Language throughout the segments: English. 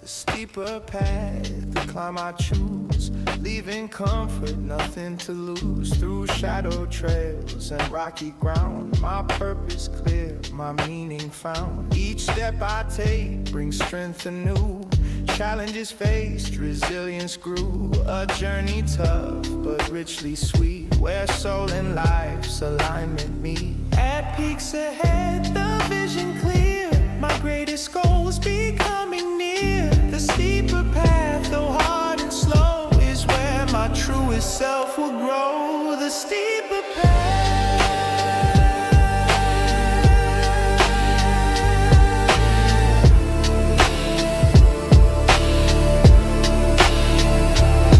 The steeper path, the climb I choose, leaving comfort, nothing to lose. Through shadow trails and rocky ground, my purpose clear, my meaning found. Each step I take brings strength anew. Challenges faced, resilience grew. A journey tough, but richly sweet, where soul and life's alignment meet. At peaks ahead, the vision clear, my greatest goals becoming near. The steeper path, though hard and slow, is where my truest self will grow. The steeper path.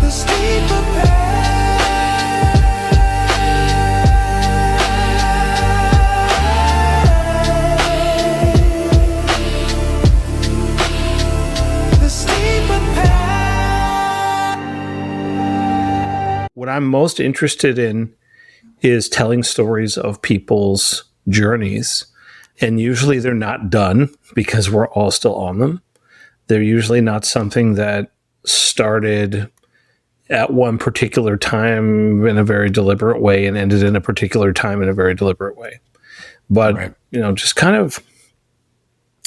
The steeper path. What I'm most interested in is telling stories of people's journeys. And usually they're not done because we're all still on them. They're usually not something that started at one particular time in a very deliberate way and ended in a particular time in a very deliberate way. But, Right. Just kind of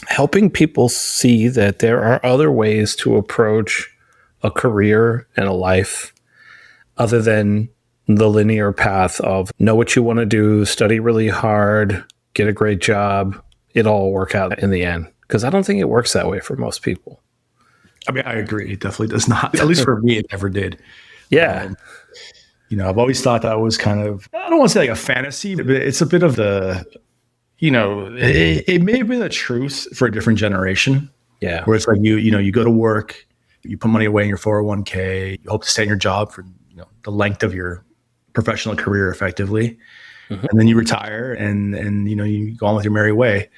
helping people see that there are other ways to approach a career and a life other than the linear path of know what you want to do, study really hard, get a great job. It'll all work out in the end. Because I don't think it works that way for most people. I mean, I agree. It definitely does not. At least for me, it never did. Yeah. I've always thought that was kind of, I don't want to say like a fantasy, but it's a bit of the, it may have been the truth for a different generation. Yeah. Where it's like, you go to work, you put money away in your 401k, you hope to stay in your job for, the length of your professional career effectively. Mm-hmm. And then you retire and you go on with your merry way.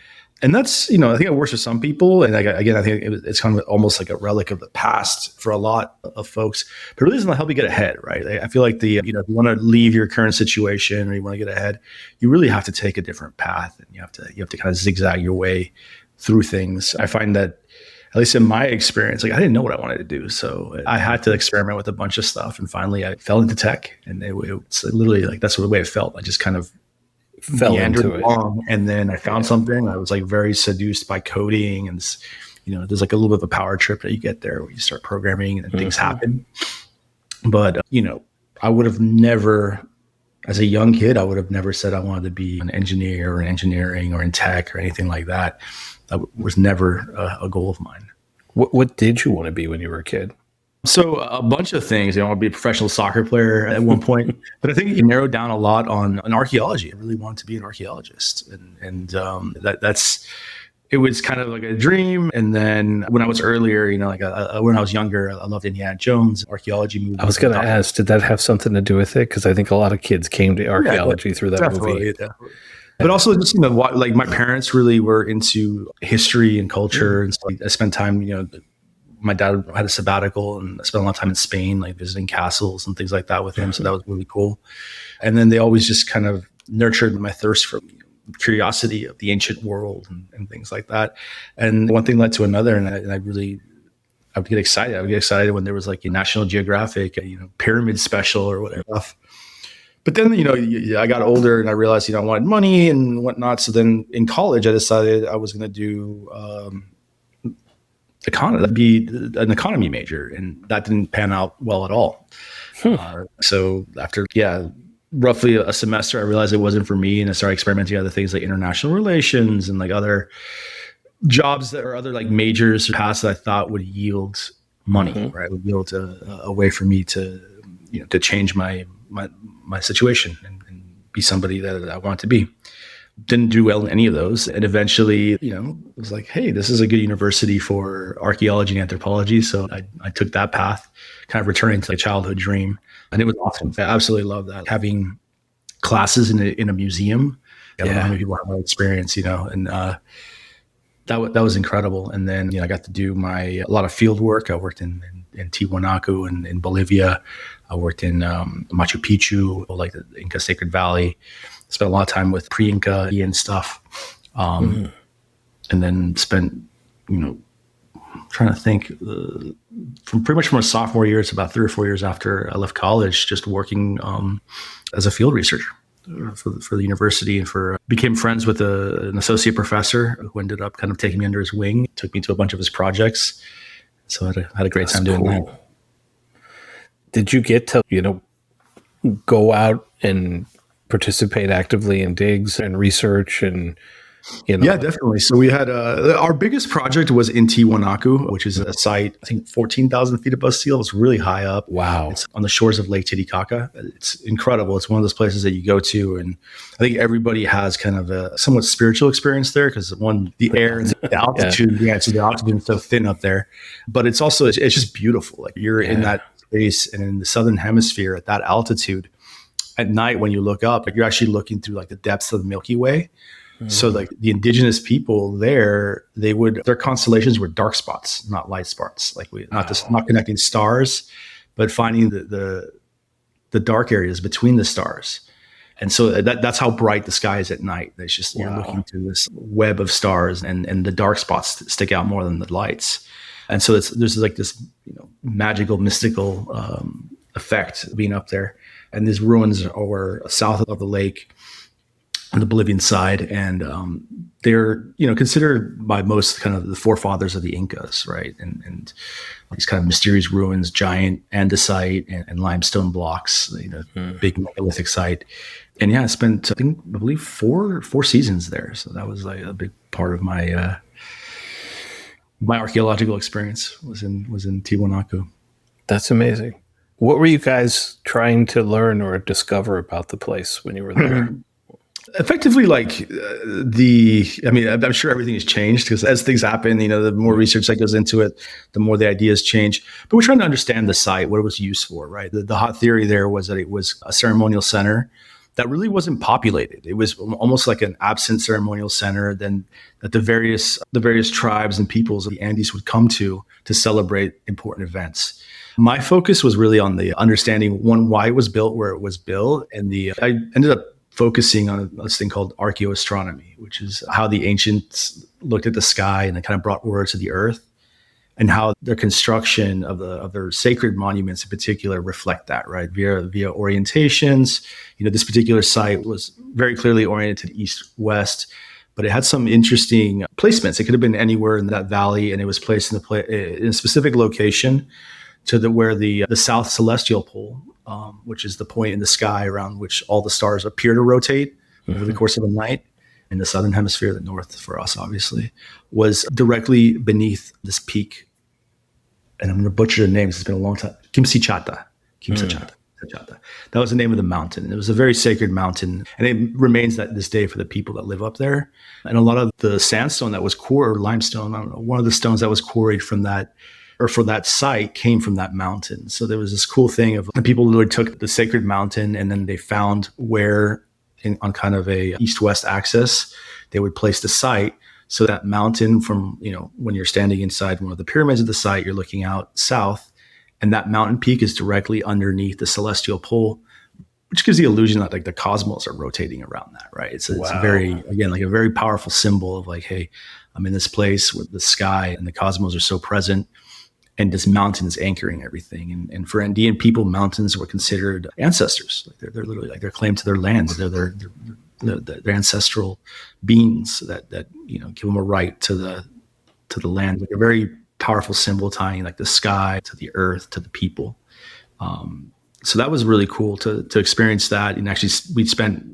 And that's, I think it works for some people. And again, I think it's kind of almost like a relic of the past for a lot of folks, but it really doesn't help you get ahead, right? I feel like if you want to leave your current situation or you want to get ahead, you really have to take a different path and you have to kind of zigzag your way through things. I find that, at least in my experience, I didn't know what I wanted to do. So I had to experiment with a bunch of stuff. And finally I fell into tech, and it's literally that's the way it felt. I just kind of fell into it. And then I found something. I was very seduced by coding, and there's a little bit of a power trip that you get there where you start programming and things happen. But, I would have never, as a young kid, I would have never said I wanted to be an engineer or in engineering or in tech or anything like that. That was never a goal of mine. What did you want to be when you were a kid? So a bunch of things. I want to be a professional soccer player at one point, but I think you narrowed down a lot on archaeology. I really wanted to be an archaeologist, and it was kind of like a dream. And then when I was earlier, when I was younger, I loved Indiana Jones, archaeology movies. I was going to ask, did that have something to do with it? Because I think a lot of kids came to archaeology through that movie. Definitely. But also just, my parents really were into history and culture. And so I spent time, my dad had a sabbatical and I spent a lot of time in Spain, visiting castles and things like that with him. So that was really cool. And then they always just kind of nurtured my thirst for curiosity of the ancient world and things like that. And one thing led to another. And I would get excited. I would get excited when there was a National Geographic, pyramid special or whatever. But then, I got older and I realized, I wanted money and whatnot. So then in college, I decided I was going to do be an economy major. And that didn't pan out well at all. So after, roughly a semester, I realized it wasn't for me. And I started experimenting with other things like international relations and other jobs that are other majors or paths that I thought would yield money, right? Would yield a way for me to, to change my situation and be somebody that I want to be. Didn't do well in any of those. And eventually, it was like, hey, this is a good university for archaeology and anthropology. So I took that path, kind of returning to a childhood dream. And it was awesome. I absolutely love that. Having classes in a museum. I don't know how many people have that experience, and that was incredible. And then, I got to do a lot of field work. I worked in Tiwanaku and in Bolivia. I worked in Machu Picchu, the Inca Sacred Valley. Spent a lot of time with pre-Inca and stuff. And then spent, trying to think, from pretty much from a sophomore year to about 3 or 4 years after I left college, just working as a field researcher for the university, and became friends with an associate professor who ended up kind of taking me under his wing, took me to a bunch of his projects. So I had a great time doing that. Did you get to, go out and participate actively in digs and research and, Yeah, definitely. So we had our biggest project was in Tiwanaku, which is a site, I think 14,000 feet above sea level. It's really high up. Wow. It's on the shores of Lake Titicaca. It's incredible. It's one of those places that you go to, and I think everybody has kind of a somewhat spiritual experience there, because the air and the altitude, so the oxygen is so thin up there, but it's also, it's just beautiful. Like you're in that space and in the southern hemisphere at that altitude. At night, when you look up, like you're actually looking through like the depths of the Milky Way. So like the indigenous people there, their constellations were dark spots, not light spots. Like not connecting stars, but finding the dark areas between the stars. And so that's how bright the sky is at night. It's just, you're looking through this web of stars, and the dark spots stick out more than the lights. And so there's like this, magical, mystical effect being up there. And these ruins are south of the lake, on the Bolivian side, and they're considered by most kind of the forefathers of the Incas, right? And these kind of mysterious ruins, giant andesite and limestone blocks, big megalithic site. And I spent I believe four seasons there, so that was like a big part of my my archaeological experience was in Tiwanaku. That's amazing. What were you guys trying to learn or discover about the place when you were there? Effectively, I'm sure everything has changed, because as things happen, the more research that goes into it, the more the ideas change. But we're trying to understand the site, what it was used for, right? The hot theory there was that it was a ceremonial center that really wasn't populated. It was almost like an absent ceremonial center then that the various tribes and peoples of the Andes would come to celebrate important events. My focus was really on the understanding, one, why it was built where it was built, and I ended up focusing on this thing called archaeoastronomy, which is how the ancients looked at the sky and they kind of brought word to the earth, and how their construction of their sacred monuments in particular reflect that, right? Via orientations. This particular site was very clearly oriented east-west, but it had some interesting placements. It could have been anywhere in that valley, and it was placed in a specific location where the south celestial pole, which is the point in the sky around which all the stars appear to rotate over the course of a night, in the southern hemisphere, the north for us, obviously, was directly beneath this peak. And I'm going to butcher the names. It's been a long time. Kimsachata. That was the name of the mountain. It was a very sacred mountain, and it remains that this day for the people that live up there. And a lot of the sandstone that was quarried, or limestone, I don't know, one of the stones that was quarried from that, or for that site, came from that mountain. So there was this cool thing of people literally took the sacred mountain, and then they found where on kind of a east-west axis, they would place the site. So that mountain from, when you're standing inside one of the pyramids of the site, you're looking out south, and that mountain peak is directly underneath the celestial pole, which gives the illusion that like the cosmos are rotating around that, right? It's very, again, like a very powerful symbol of like, hey, I'm in this place where the sky and the cosmos are so present, and this mountain is anchoring everything. And for Andean people, mountains were considered ancestors. Like they're literally like their claim to their land. They're ancestral beings that give them a right to the land. Like a very powerful symbol tying like the sky to the earth to the people. So that was really cool to experience that. And actually, we'd spent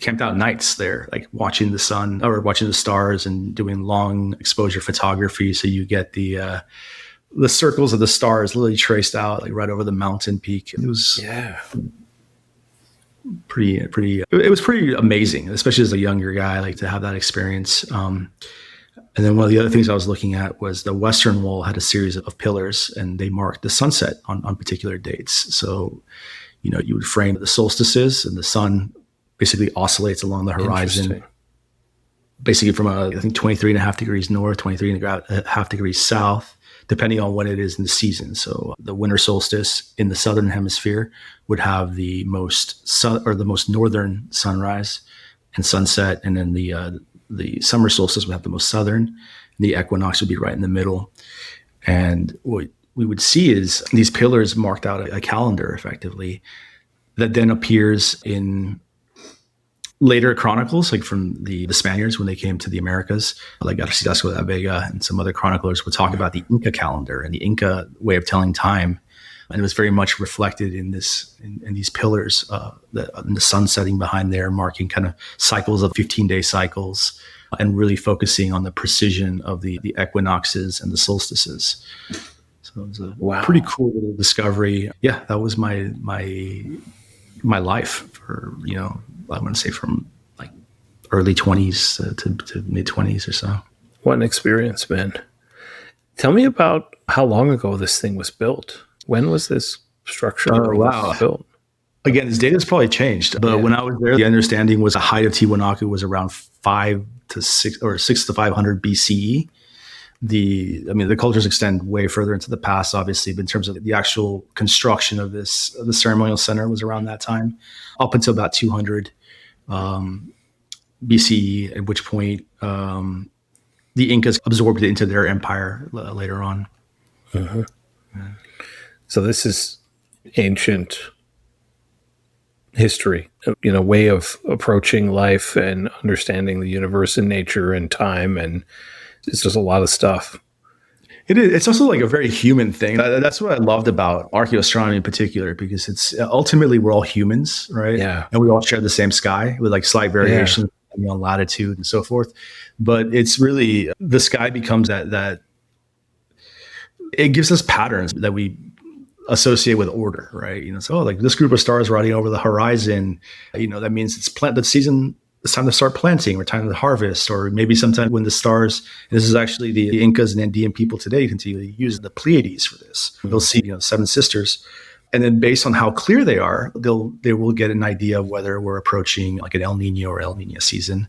camped out nights there, like watching the sun or watching the stars and doing long exposure photography. So you get the circles of the stars literally traced out like right over the mountain peak. It was pretty. It was pretty amazing, especially as a younger guy, like to have that experience. And then one of the other things I was looking at was the western wall had a series of pillars, and they marked the sunset on particular dates. So, you would frame the solstices, and the sun basically oscillates along the horizon, basically from I think 23.5 degrees north, 23.5 degrees south, depending on when it is in the season. So the winter solstice in the southern hemisphere would have the most northern sunrise and sunset, and then the summer solstice would have the most southern, The equinox would be right in the middle. And what we would see is these pillars marked out a calendar effectively that then appears in later chronicles, like from the Spaniards when they came to the Americas, like Garcilaso de la Vega and some other chroniclers would talk about the Inca calendar and the Inca way of telling time. And it was very much reflected in these pillars, and the sun setting behind there, marking kind of cycles of 15-day cycles, and really focusing on the precision of the equinoxes and the solstices. So it was a pretty cool little discovery. Yeah, that was my life for, I want to say from like early 20s to mid 20s or so. What an experience, man. Tell me about how long ago this thing was built. When was this structure built? Again, this data's probably changed, but when I was there, the understanding was the height of Tiwanaku was around 6 to 500 BCE. The cultures extend way further into the past, obviously, but in terms of the actual construction of the ceremonial center was around that time, up until about 200 BCE, at which point the Incas absorbed it into their empire later on. Uh-huh. Yeah. So this is ancient history, way of approaching life and understanding the universe and nature and time, and it's just a lot of stuff. It is. It's also like a very human thing. That's what I loved about archaeoastronomy in particular, because it's ultimately we're all humans, right? Yeah. And we all share the same sky with like slight variations on latitude and so forth. But it's really, the sky becomes that it gives us patterns that we associate with order, right? So like this group of stars riding over the horizon, that means it's the season. It's time to start planting or time to harvest, or maybe sometime when the stars, this is actually the Incas and Andean people today continue to use the Pleiades for this. They'll see, 7 sisters. And then based on how clear they are, they will get an idea of whether we're approaching like an El Nino or El Nina season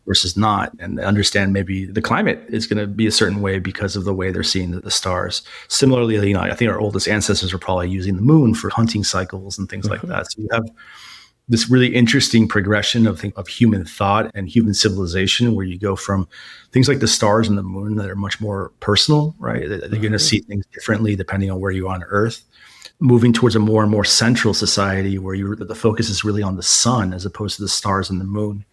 versus not. And understand maybe the climate is going to be a certain way because of the way they're seeing the stars. Similarly, I think our oldest ancestors were probably using the moon for hunting cycles and things like that. So you have this really interesting progression of human thought and human civilization, where you go from things like the stars and the moon that are much more personal, right? They're going to see things differently depending on where you are on Earth, moving towards a more and more central society where the focus is really on the sun as opposed to the stars and the moon.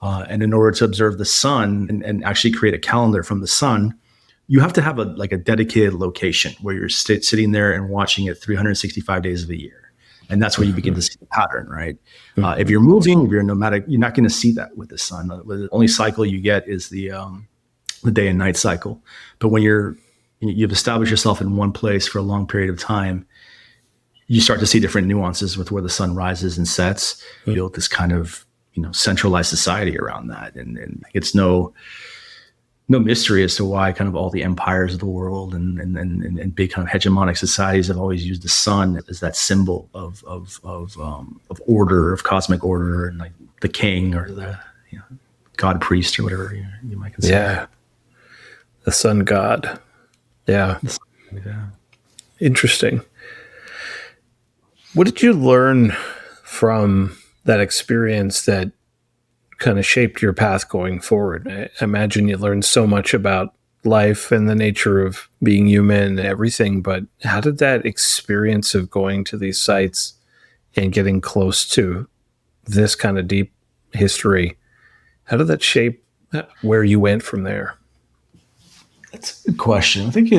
And in order to observe the sun and actually create a calendar from the sun, you have to have a dedicated location where you're sitting there and watching it 365 days of the year. And that's where you begin to see the pattern, right? If you're moving, if you're nomadic, you're not going to see that with the sun. The only cycle you get is the day and night cycle. But when you've established yourself in one place for a long period of time, you start to see different nuances with where the sun rises and sets. You build this kind of centralized society around that, and it's no mystery as to why kind of all the empires of the world and big kind of hegemonic societies have always used the sun as that symbol of order, of cosmic order, and like the king or the god priest or whatever you might consider. Yeah, the sun god. Yeah. Interesting. What did you learn from that experience that kind of shaped your path going forward? I imagine you learned so much about life and the nature of being human and everything, but how did that experience of going to these sites and getting close to this kind of deep history, how did that shape where you went from there? That's a good question. I think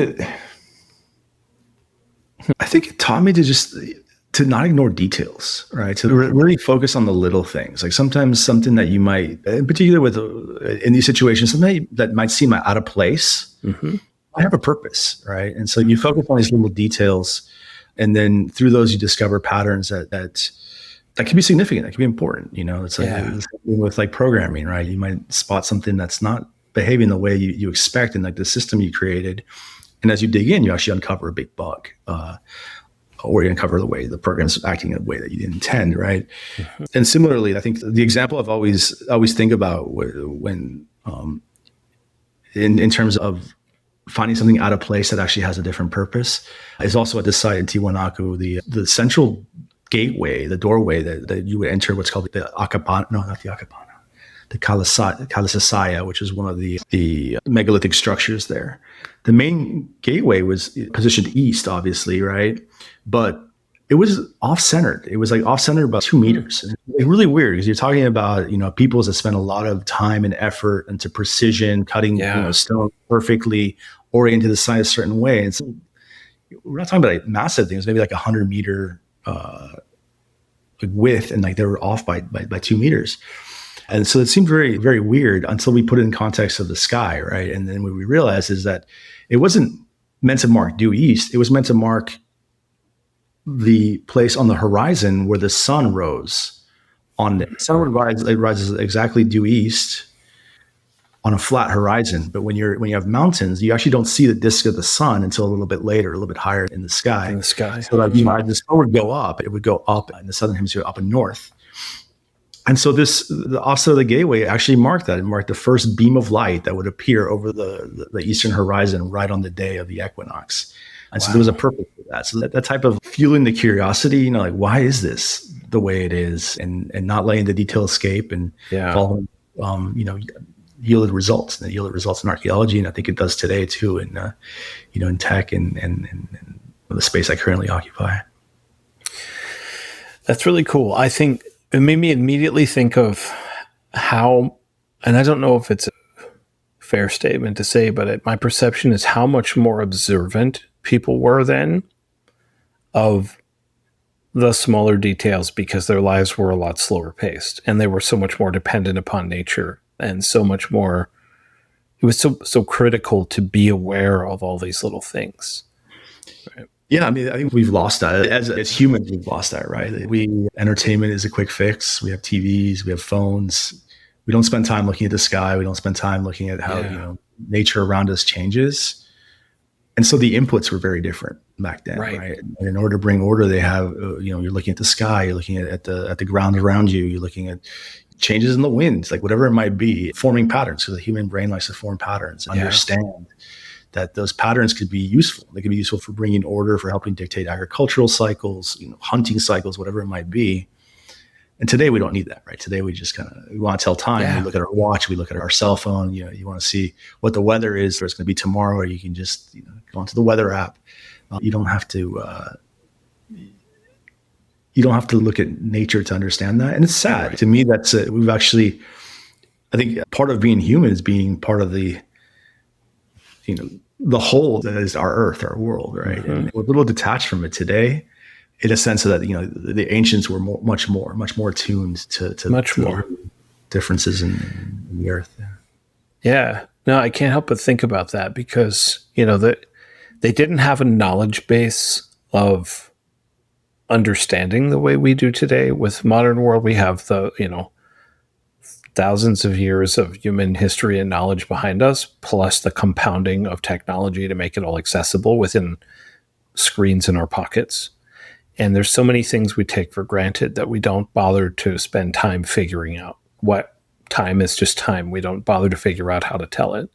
it taught me to not ignore details, right? To really focus on the little things. Like sometimes something that you might, in particular in these situations, something that might seem out of place, I have a purpose, right? And so you focus on these little details, and then through those you discover patterns that can be significant, that can be important. It's like with like programming, right? You might spot something that's not behaving the way you expect in like the system you created, and as you dig in, you actually uncover a big bug. Or you uncover the way the program's acting in a way that you didn't intend, right? And similarly, I think the example I've always think about when in terms of finding something out of place that actually has a different purpose is also at this site in Tiwanaku, the central gateway, the doorway that you would enter what's called the Kalisasaya, which is one of the megalithic structures there. The main gateway was positioned east, obviously, right? But it was off-centered. It was like off-centered about 2 meters. And it's really weird because you're talking about, peoples that spend a lot of time and effort into precision, cutting stone perfectly, oriented the site a certain way. And so we're not talking about like massive things, maybe like 100-meter width, and like they were off by 2 meters. And so it seemed very, very weird until we put it in context of the sky, right? And then what we realized is that it wasn't meant to mark due east. It was meant to mark the place on the horizon where the sun rose. The sun would rise, it rises exactly due east on a flat horizon. But when you have mountains, you actually don't see the disk of the sun until a little bit later, a little bit higher in the sky. So that as the sun would go up, it would go up in the southern hemisphere, up and north. And so also the gateway actually marked that. It marked the first beam of light that would appear over the eastern horizon right on the day of the equinox. And so there was a purpose for that. So that type of fueling the curiosity, like, why is this the way it is? And not letting the detail escape and following, yielded results. And it yielded results in archaeology. And I think it does today too, in tech and the space I currently occupy. That's really cool. I think it made me immediately think of how, and I don't know if it's a fair statement to say, but my perception is how much more observant people were then of the smaller details because their lives were a lot slower paced and they were so much more dependent upon nature and so much more. It was so critical to be aware of all these little things. Right? Yeah, I mean, I think we've lost that. As humans, we've lost that, right? Entertainment is a quick fix. We have TVs, we have phones. We don't spend time looking at the sky. We don't spend time looking at how nature around us changes. And so the inputs were very different back then, right? And in order to bring order, they have, you're looking at the sky, you're looking at the ground around you, you're looking at changes in the winds, like whatever it might be, forming patterns. So the human brain likes to form patterns, understand that those patterns could be useful. They could be useful for bringing order, for helping dictate agricultural cycles, hunting cycles, whatever it might be. And today we don't need that, right? Today we just we want to tell time. Yeah. We look at our watch, we look at our cell phone. You want to see what the weather is, or it's going to be tomorrow, or you can just go onto the weather app. You don't have to. You don't have to look at nature to understand that, and it's sad. Right. To me, that's we've actually. I think part of being human is being part of the. The whole that is our Earth, our world, right? Mm-hmm. And we're a little detached from it today. In a sense that the ancients were much more tuned to much more differences in the earth. Yeah, no, I can't help but think about that because they didn't have a knowledge base of understanding the way we do today. With modern world, we have thousands of years of human history and knowledge behind us, plus the compounding of technology to make it all accessible within screens in our pockets. And there's so many things we take for granted that we don't bother to spend time figuring out. What time is just time. We don't bother to figure out how to tell it.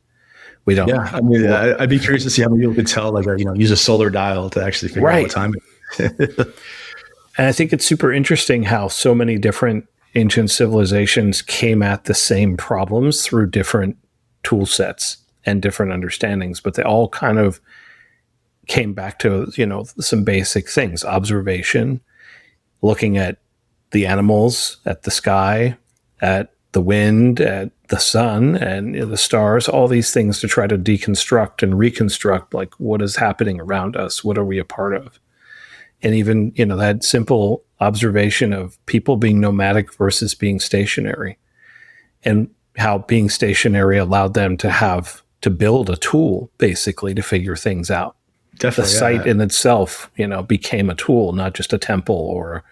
We don't. Yeah, I mean, I'd be curious to see how many people could tell, use a solar dial to actually figure out what time it is. And I think it's super interesting how so many different ancient civilizations came at the same problems through different tool sets and different understandings, but they all kind of came back to, some basic things: observation, looking at the animals, at the sky, at the wind, at the sun, and the stars, all these things to try to deconstruct and reconstruct, like, what is happening around us? What are we a part of? And even, that simple observation of people being nomadic versus being stationary, and how being stationary allowed them to build a tool, basically, to figure things out. Definitely, the site in itself, became a tool, not just a temple or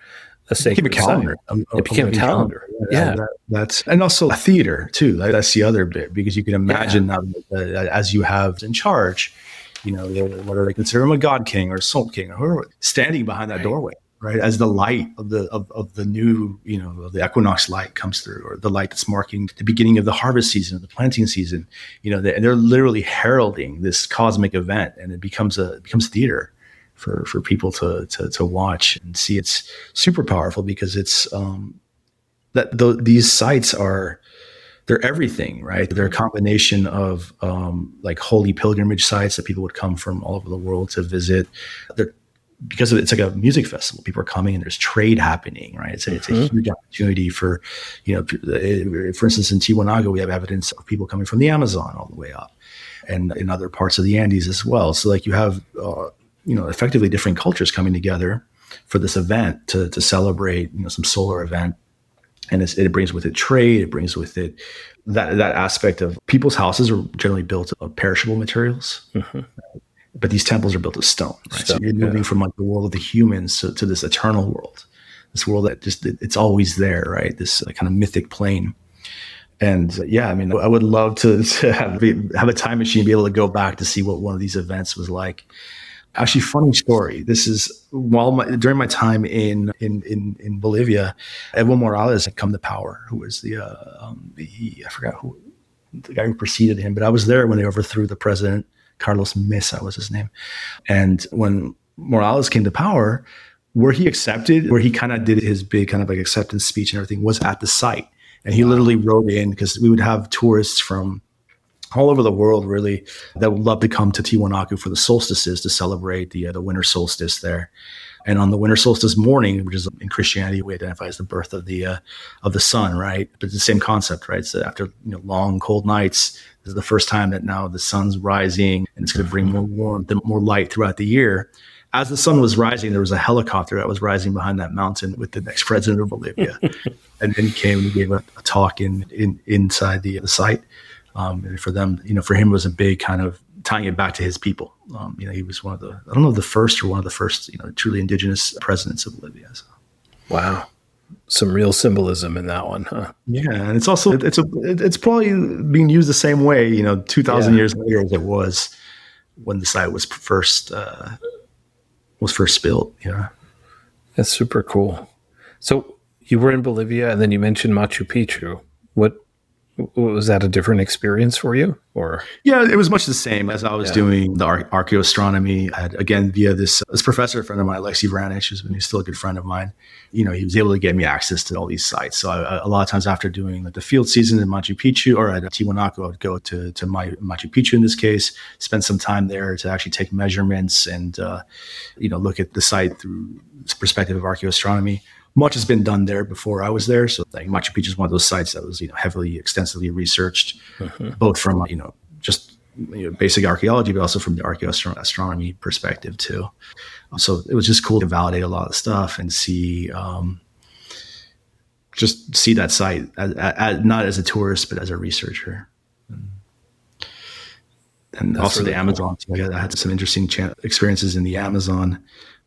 a sacred calendar. It became a calendar. Yeah. That's and also a theater too. That's the other bit, because you can imagine now as you have in charge, whether they consider him a god king or a salt king or whoever, standing behind that doorway, right, as the light of the new, of the equinox light comes through, or the light that's marking the beginning of the harvest season, the planting season, and they're literally heralding this cosmic event, and it becomes theater for people to watch and see. It's super powerful because it's these sites are they're everything, right? They're a combination of like holy pilgrimage sites that people would come from all over the world to visit. They're, because it's like a music festival, people are coming and there's trade happening, right? It's a huge opportunity for, for instance, in Tiwanaku, we have evidence of people coming from the Amazon all the way up, and in other parts of the Andes as well. So like you have, effectively different cultures coming together for this event to celebrate, some solar event. And it brings with it trade. It brings with it that aspect of people's houses are generally built of perishable materials, but these temples are built of stone. Right? So you're moving from like the world of the humans to this eternal world, this world that it's always there, right? This kind of mythic plane. And I would love to have a time machine, be able to go back to see what one of these events was like. Actually, funny story. This is during my time in Bolivia, Evo Morales had come to power, who was I forgot who the guy who preceded him, but I was there when they overthrew the president. Carlos Mesa was his name. And when Morales came to power, where he kind of did his big kind of like acceptance speech and everything was at the site. And he literally rode in, because we would have tourists from all over the world, really, that would love to come to Tiwanaku for the solstices to celebrate the winter solstice there. And on the winter solstice morning, which is in Christianity, we identify as the birth of the sun, right? But it's the same concept, right? So after long, cold nights, this is the first time that now the sun's rising, and it's going to bring more warmth and more light throughout the year. As the sun was rising, there was a helicopter that was rising behind that mountain with the next president of Bolivia. And then he came and he gave a talk inside the site. And for them, for him, it was a big kind of tying it back to his people. He was one of the first truly indigenous presidents of Bolivia. So. Wow. Some real symbolism in that one, huh? Yeah. And it's also, it's probably being used the same way, 2,000 years later as it was when the site was first built. Yeah. That's super cool. So you were in Bolivia and then you mentioned Machu Picchu. What was that a different experience for you, or? Yeah, it was much the same as I was doing the archaeoastronomy. I had, again, via this professor friend of mine, Alexei Vranich, who's still a good friend of mine. He was able to get me access to all these sites. So a lot of times after doing the field season in Machu Picchu or at Tiwanaku, I would go to Machu Picchu in this case, spend some time there to actually take measurements and look at the site through the perspective of archaeoastronomy. Much has been done there before I was there. So like Machu Picchu is one of those sites that was, heavily, extensively researched, both from, just basic archaeology, but also from the archaeoastronomy perspective too. So it was just cool to validate a lot of the stuff and see that site as not as a tourist, but as a researcher. And also really the Amazon. Cool. I had some interesting experiences in the Amazon,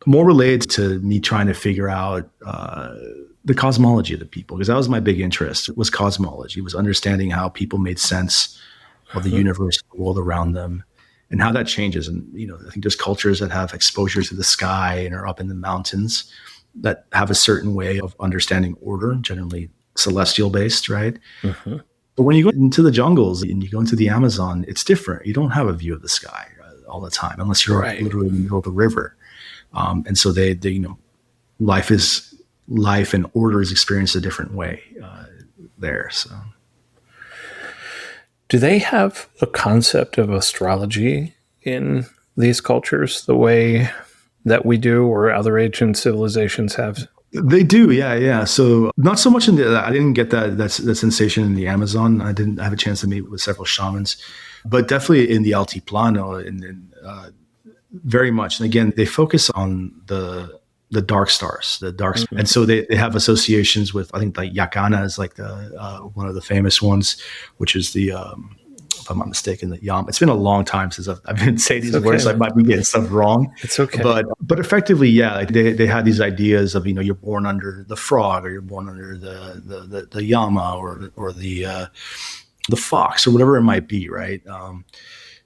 more related to me trying to figure out the cosmology of the people, because that was my big interest, was cosmology, was understanding how people made sense of the universe, the world around them, and how that changes. And, I think there's cultures that have exposure to the sky and are up in the mountains that have a certain way of understanding order, generally celestial based, right? But when you go into the jungles and you go into the Amazon, it's different. You don't have a view of the sky all the time, unless you're literally in the middle of the river. And so they life and order is experienced a different way there. So, do they have a concept of astrology in these cultures the way that we do, or other ancient civilizations have? They do, yeah. So not so much I didn't get that sensation in the Amazon. I didn't have a chance to meet with several shamans, but definitely in the Altiplano, and very much. And again, they focus on the dark stars, and so they have associations with, I think, like Yacana is like one of the famous ones, which is the if I'm not mistaken, the Yam. It's been a long time since I've been saying these words. So I might be getting stuff wrong. It's okay. But effectively, yeah, like they had these ideas of, you're born under the frog, or you're born under the llama, or the fox, or whatever it might be, right?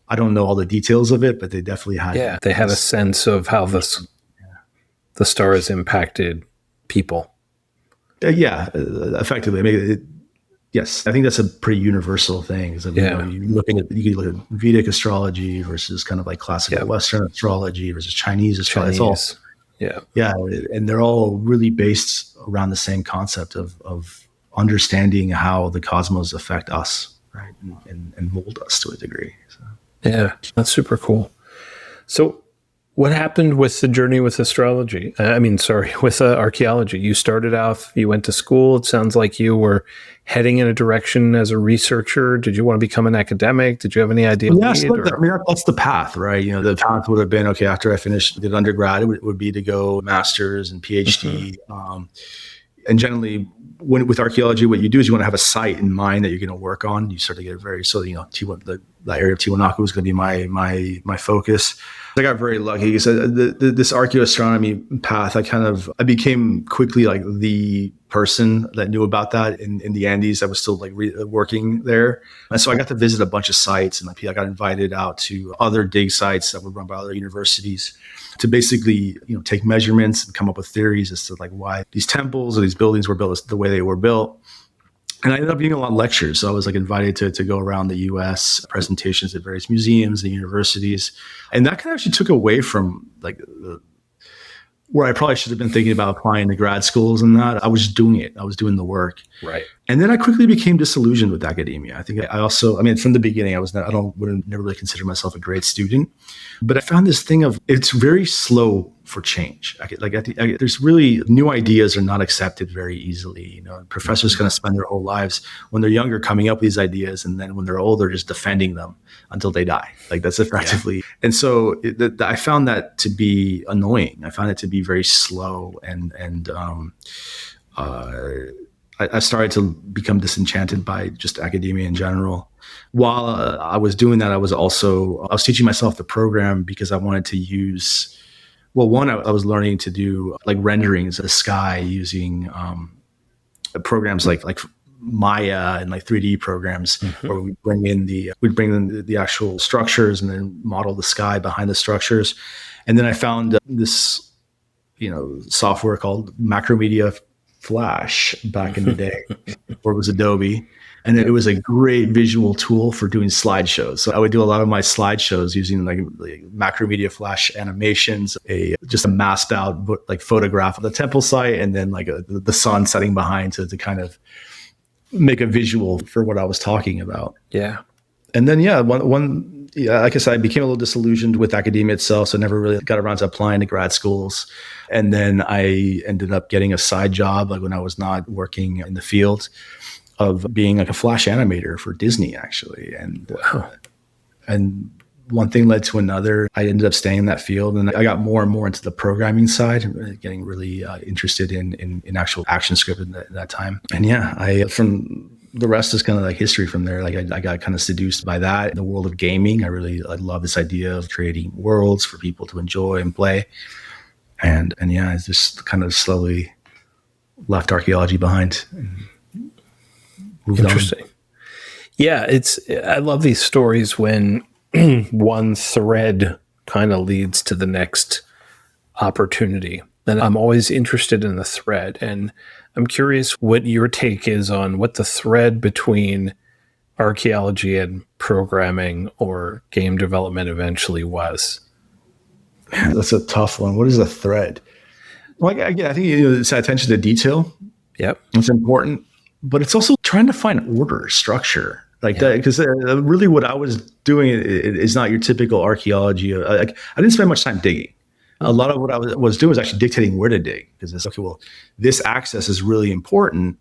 I don't know all the details of it, but they definitely had. Yeah, they had a sense of how the stars impacted people. Effectively. I mean, yes, I think that's a pretty universal thing. So, you look at Vedic astrology versus kind of like classical Western astrology versus Chinese astrology. It's all, and they're all really based around the same concept of understanding how the cosmos affect us, right, and mold us to a degree. So. Yeah, that's super cool. So, what happened with the journey with astrology? With archaeology. You started off, you went to school. It sounds like you were heading in a direction as a researcher. Did you want to become an academic? Did you have any idea? Yeah, so that's the path, right? The path would have been, okay, after I finished the undergrad, it would be to go master's and PhD. And generally, with archaeology, what you do is you want to have a site in mind that you're going to work on. You sort of get the area of Tiwanaku was going to be my focus. I got very lucky. So this archaeoastronomy path, I became quickly like the person that knew about that in the Andes. I was still working there. And so I got to visit a bunch of sites, and I got invited out to other dig sites that were run by other universities to basically, take measurements and come up with theories as to why these temples or these buildings were built the way they were built. And I ended up getting a lot of lectures. So I was invited to go around the US, presentations at various museums and universities. And that actually took away from where I probably should have been thinking about applying to grad schools and that. I was just doing it. I was doing the work. Right. And then I quickly became disillusioned with academia. I think from the beginning, would never really consider myself a great student, but I found this thing of it's very slow for change. There's really new ideas are not accepted very easily. Professors kind of spend their whole lives when they're younger coming up with these ideas, and then when they're older, just defending them until they die. That's effectively. Yeah. And so I found that to be annoying. I found it to be very slow, and I started to become disenchanted by just academia in general. While I was doing that, I was teaching myself the program because I wanted to use. Well, one, I was learning to do renderings of the sky using programs like Maya and 3D programs, where we'd bring in the actual structures and then model the sky behind the structures. And then I found this, software called Macromedia Flash back in the day, where it was Adobe. And it was a great visual tool for doing slideshows. So I would do a lot of my slideshows using Macromedia Flash animations, just a masked out photograph of the temple site, and then the sun setting behind to kind of make a visual for what I was talking about. Yeah. And then like I said, I became a little disillusioned with academia itself, so I never really got around to applying to grad schools. And then I ended up getting a side job when I was not working in the field, of being a flash animator for Disney, actually. And wow. And one thing led to another. I ended up staying in that field, and I got more and more into the programming side, getting really interested in actual action script at that time. And from the rest is kind of history from there. I got kind of seduced by that. In the world of gaming, I love this idea of creating worlds for people to enjoy and play. And I just kind of slowly left archaeology behind. Interesting. Yeah, I love these stories when one thread kind of leads to the next opportunity. And I'm always interested in the thread. And I'm curious what your take is on what the thread between archaeology and programming or game development eventually was. Man, that's a tough one. What is a thread? Well, I think it's attention to detail. Yep. It's important. But it's also trying to find order, structure, that, because really what I was doing is not your typical archaeology. I didn't spend much time digging. A lot of what I was doing was actually dictating where to dig, because it's this axis is really important.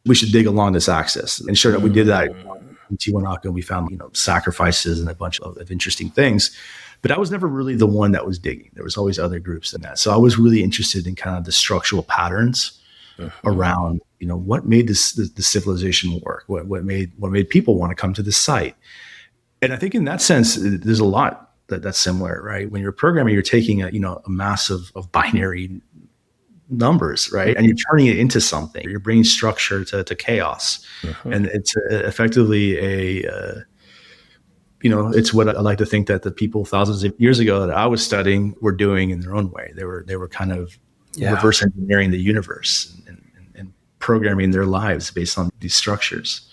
We should dig along this axis. And sure that we did that in Tiwanaku, and we found sacrifices and a bunch of interesting things. But I was never really the one that was digging. There was always other groups in that. So I was really interested in kind of the structural patterns around what made the civilization work, what made people want to come to this site. And I think in that sense, there's a lot that's similar, right? When you're programming, you're taking a mass of binary numbers, right? And you're turning it into something. You're bringing structure to chaos. And it's effectively it's what I like to think that the people thousands of years ago that I was studying were doing in their own way. They were kind of reverse engineering the universe and programming their lives based on these structures.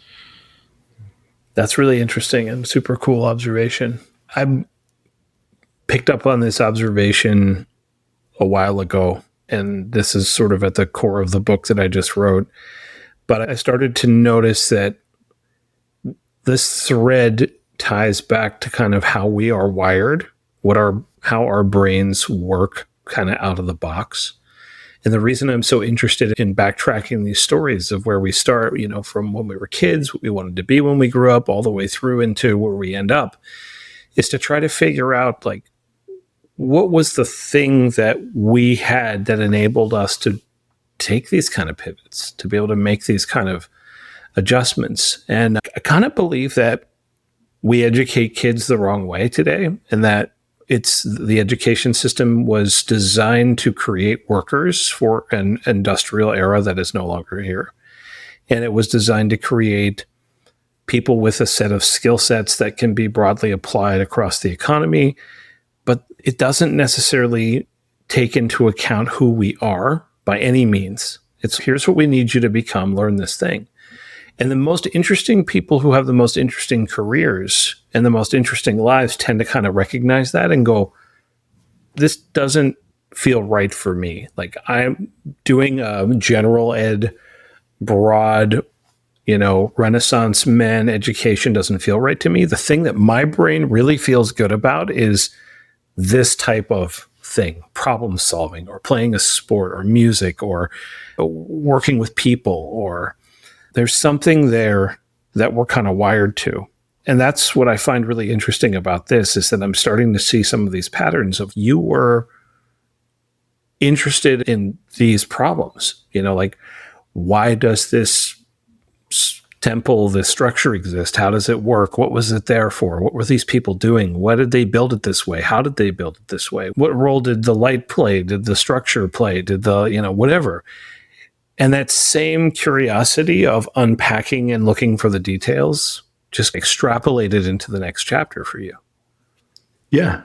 That's really interesting and super cool observation. I picked up on this observation a while ago, and this is sort of at the core of the book that I just wrote. But I started to notice that this thread ties back to kind of how we are wired, how our brains work kind of out of the box. And the reason I'm so interested in backtracking these stories of where we start, from when we were kids, what we wanted to be when we grew up, all the way through into where we end up, is to try to figure out, like, what was the thing that we had that enabled us to take these kind of pivots, to be able to make these kind of adjustments. And I kind of believe that we educate kids the wrong way today, and that the education system was designed to create workers for an industrial era that is no longer here. And it was designed to create people with a set of skill sets that can be broadly applied across the economy, but it doesn't necessarily take into account who we are by any means. It's, here's what we need you to become, learn this thing. And the most interesting people who have the most interesting careers and the most interesting lives tend to kind of recognize that and go, this doesn't feel right for me. Like, I'm doing a general ed, broad, Renaissance man education doesn't feel right to me. The thing that my brain really feels good about is this type of thing, problem solving, or playing a sport, or music, or working with people, or there's something there that we're kind of wired to. And that's what I find really interesting about this, is that I'm starting to see some of these patterns of, you were interested in these problems, like, why does this temple, this structure exist? How does it work? What was it there for? What were these people doing? Why did they build it this way? How did they build it this way? What role did the light play? Did the structure play? Did the, whatever. And that same curiosity of unpacking and looking for the details just extrapolated into the next chapter for you. Yeah.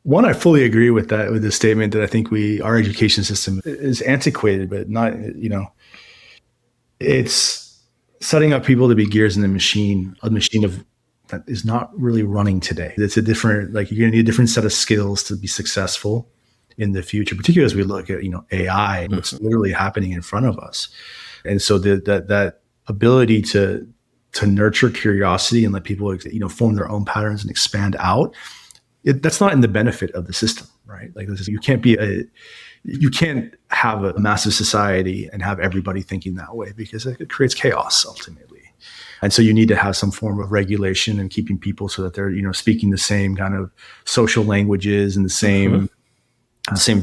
One, I fully agree with that, with the statement that I think our education system is antiquated, but not, it's setting up people to be gears in a machine of that is not really running today. It's a different, like, you're going to need a different set of skills to be successful in the future, particularly as we look at, AI and what's literally happening in front of us. And so that ability to nurture curiosity and let people, form their own patterns and expand out, that's not in the benefit of the system, right? Like, you can't have a massive society and have everybody thinking that way, because it creates chaos ultimately. And so you need to have some form of regulation and keeping people so that they're, speaking the same kind of social languages and the same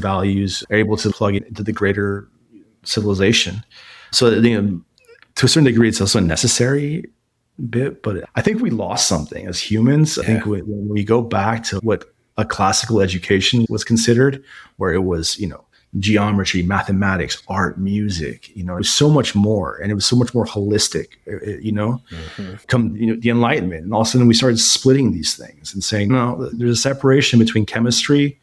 values, are able to plug it into the greater civilization. So, to a certain degree, it's also a necessary bit, but I think we lost something as humans. I think when we go back to what a classical education was considered, where it was, geometry, mathematics, art, music, it was so much more, and it was so much more holistic, come, the Enlightenment. And all of a sudden we started splitting these things and saying, no, there's a separation between chemistry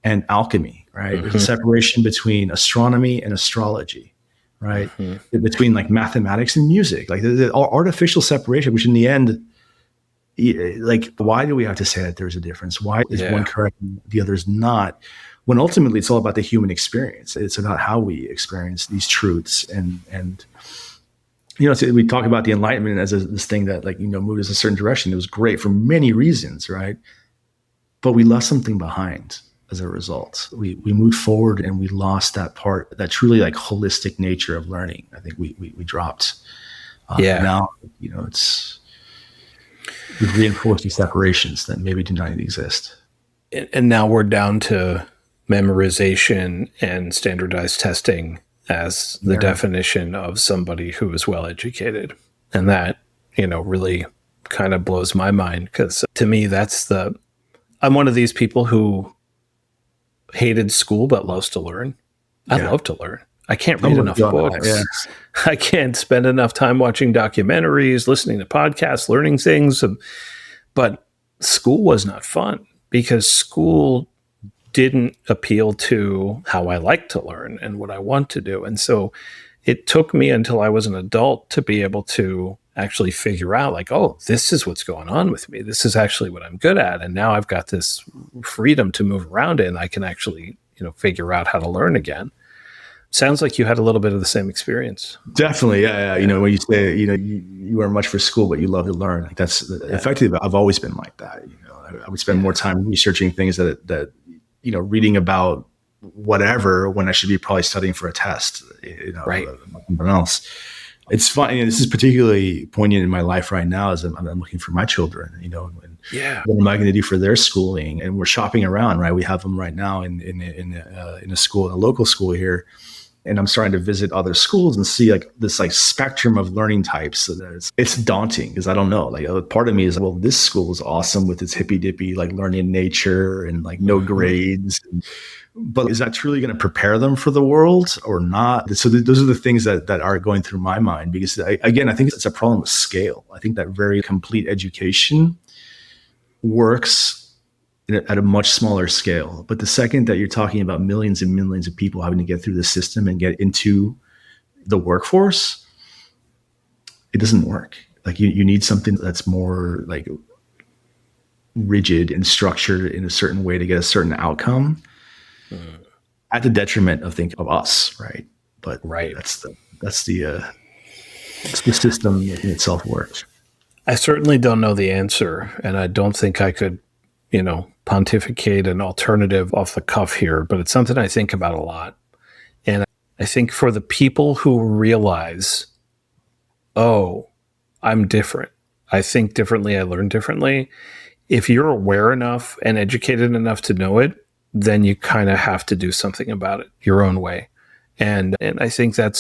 and alchemy, right? There's a separation between astronomy and astrology, right? Between, like, mathematics and music, like the artificial separation, which in the end, like, why do we have to say that there's a difference? Why is one correct and the other is not? When ultimately it's all about the human experience. It's about how we experience these truths. And so we talk about the Enlightenment as this thing that, like, moved us a certain direction. It was great for many reasons, right? But we left something behind as a result. We moved forward and we lost that part, that truly, like, holistic nature of learning. I think we dropped. Now, we've reinforced these separations that maybe do not exist. And now we're down to memorization and standardized testing as the definition of somebody who is well educated. And that, really kind of blows my mind, because to me, I'm one of these people who hated school but loves to learn. I love to learn. I can't read enough books. I can't spend enough time watching documentaries, listening to podcasts, learning things. But school was not fun, because school didn't appeal to how I like to learn and what I want to do. And so it took me until I was an adult to be able to actually figure out, like, oh, this is what's going on with me. This is actually what I'm good at. And now I've got this freedom to move around and I can actually, figure out how to learn again. Sounds like you had a little bit of the same experience. Definitely. Yeah. When you say, you weren't much for school, but you love to learn. Like that's effectively, I've always been like that. I would spend more time researching things that reading about whatever when I should be probably studying for a test, right. Something else. It's fun. This is particularly poignant in my life right now as I'm looking for my children, and what am I going to do for their schooling? And we're shopping around, right? We have them right now in a school, in a local school here. And I'm starting to visit other schools and see like this like spectrum of learning types. So that it's daunting because I don't know. Like part of me is, well, this school is awesome with its hippy dippy, like learning nature and like no grades. But is that truly going to prepare them for the world or not? So those are the things that are going through my mind because I think it's a problem with scale. I think that very complete education works at a much smaller scale. But the second that you're talking about millions and millions of people having to get through the system and get into the workforce, it doesn't work. Like you need something that's more like rigid and structured in a certain way to get a certain outcome at the detriment of us. Right. But that's the system in itself works. I certainly don't know the answer, and I don't think I could, pontificate an alternative off the cuff here, but it's something I think about a lot. And I think for the people who realize, oh, I'm different, I think differently, I learn differently. If you're aware enough and educated enough to know it, then you kind of have to do something about it your own way. And I think I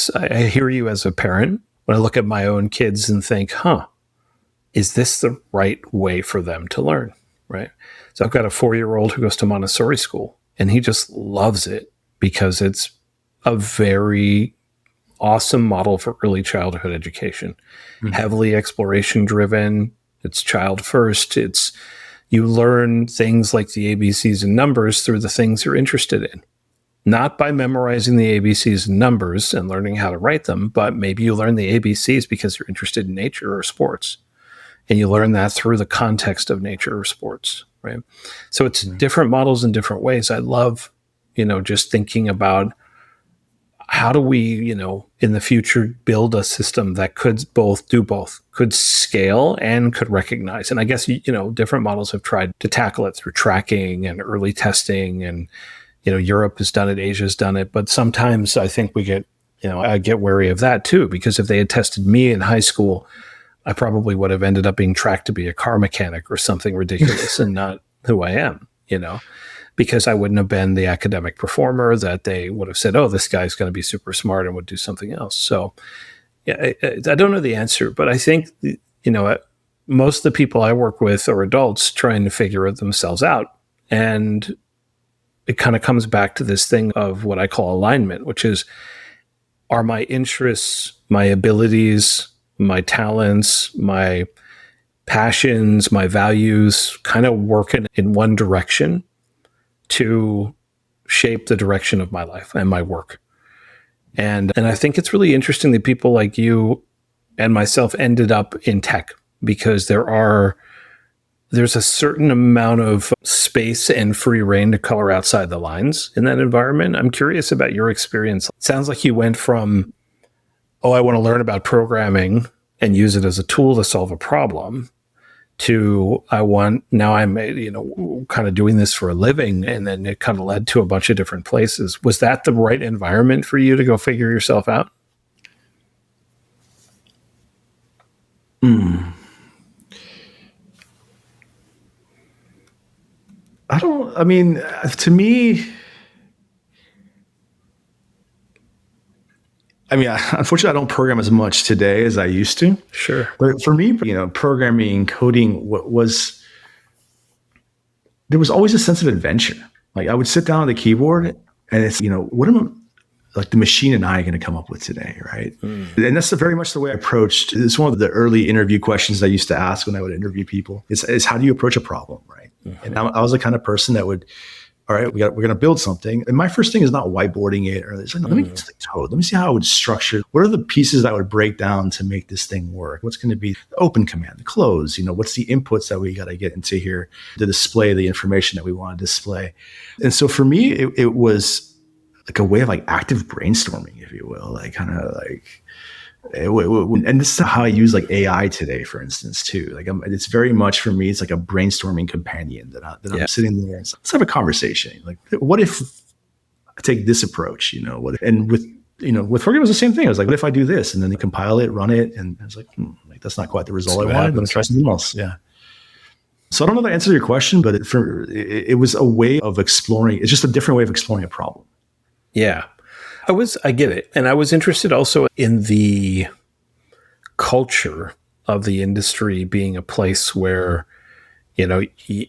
hear you as a parent when I look at my own kids and think, is this the right way for them to learn? Right. So I've got a 4-year-old who goes to Montessori school, and he just loves it because it's a very awesome model for early childhood education, heavily exploration driven. It's child first. You learn things like the ABCs and numbers through the things you're interested in, not by memorizing the ABCs and numbers and learning how to write them, but maybe you learn the ABCs because you're interested in nature or sports. And you learn that through the context of nature or sports, right? So it's different models in different ways. I love, just thinking about how do we, in the future build a system that could do both, could scale and could recognize. And I guess, different models have tried to tackle it through tracking and early testing. And, Europe has done it, Asia's done it. But sometimes I think I get wary of that too, because if they had tested me in high school, I probably would have ended up being tracked to be a car mechanic or something ridiculous and not who I am, because I wouldn't have been the academic performer that they would have said, oh, this guy's going to be super smart and would do something else. So I don't know the answer, but I think, most of the people I work with are adults trying to figure it themselves out. And it kind of comes back to this thing of what I call alignment, which is, are my interests, my abilities, my talents, my passions, my values kind of working in one direction to shape the direction of my life and my work. And I think it's really interesting that people like you and myself ended up in tech, because there's a certain amount of space and free reign to color outside the lines in that environment. I'm curious about your experience. It sounds like you went from, I want to learn about programming and use it as a tool to solve a problem, to I'm kind of doing this for a living. And then it kind of led to a bunch of different places. Was that the right environment for you to go figure yourself out? To me, unfortunately, I don't program as much today as I used to. Sure. But for me, programming, coding, there was always a sense of adventure. Like I would sit down on the keyboard and it's, what am like the machine and I are going to come up with today, right? And that's very much the way I approached. It's one of the early interview questions I used to ask when I would interview people. Is how do you approach a problem, right? And I was the kind of person that would, all right, we're going to build something. And my first thing is not whiteboarding it, or it's like, let me get to the code. Let me see how I would structure. What are the pieces that I would break down to make this thing work? What's going to be the open command, the close? What's the inputs that we got to get into here to display the information that we want to display? And so for me, it was like a way of like active brainstorming, if you will, like kind of like, and this is how I use like AI today, for instance, too. Like it's very much for me, it's like a brainstorming companion that I'm sitting there. Let's have a conversation. Like, what if I take this approach? And with programming, it was the same thing. I was like, what if I do this? And then they compile it, run it, and I was like, that's not quite the result I wanted. Let's try something else. Yeah. So I don't know if that answers your question, but it was a way of exploring. It's just a different way of exploring a problem. Yeah. I get it. And I was interested also in the culture of the industry being a place where, you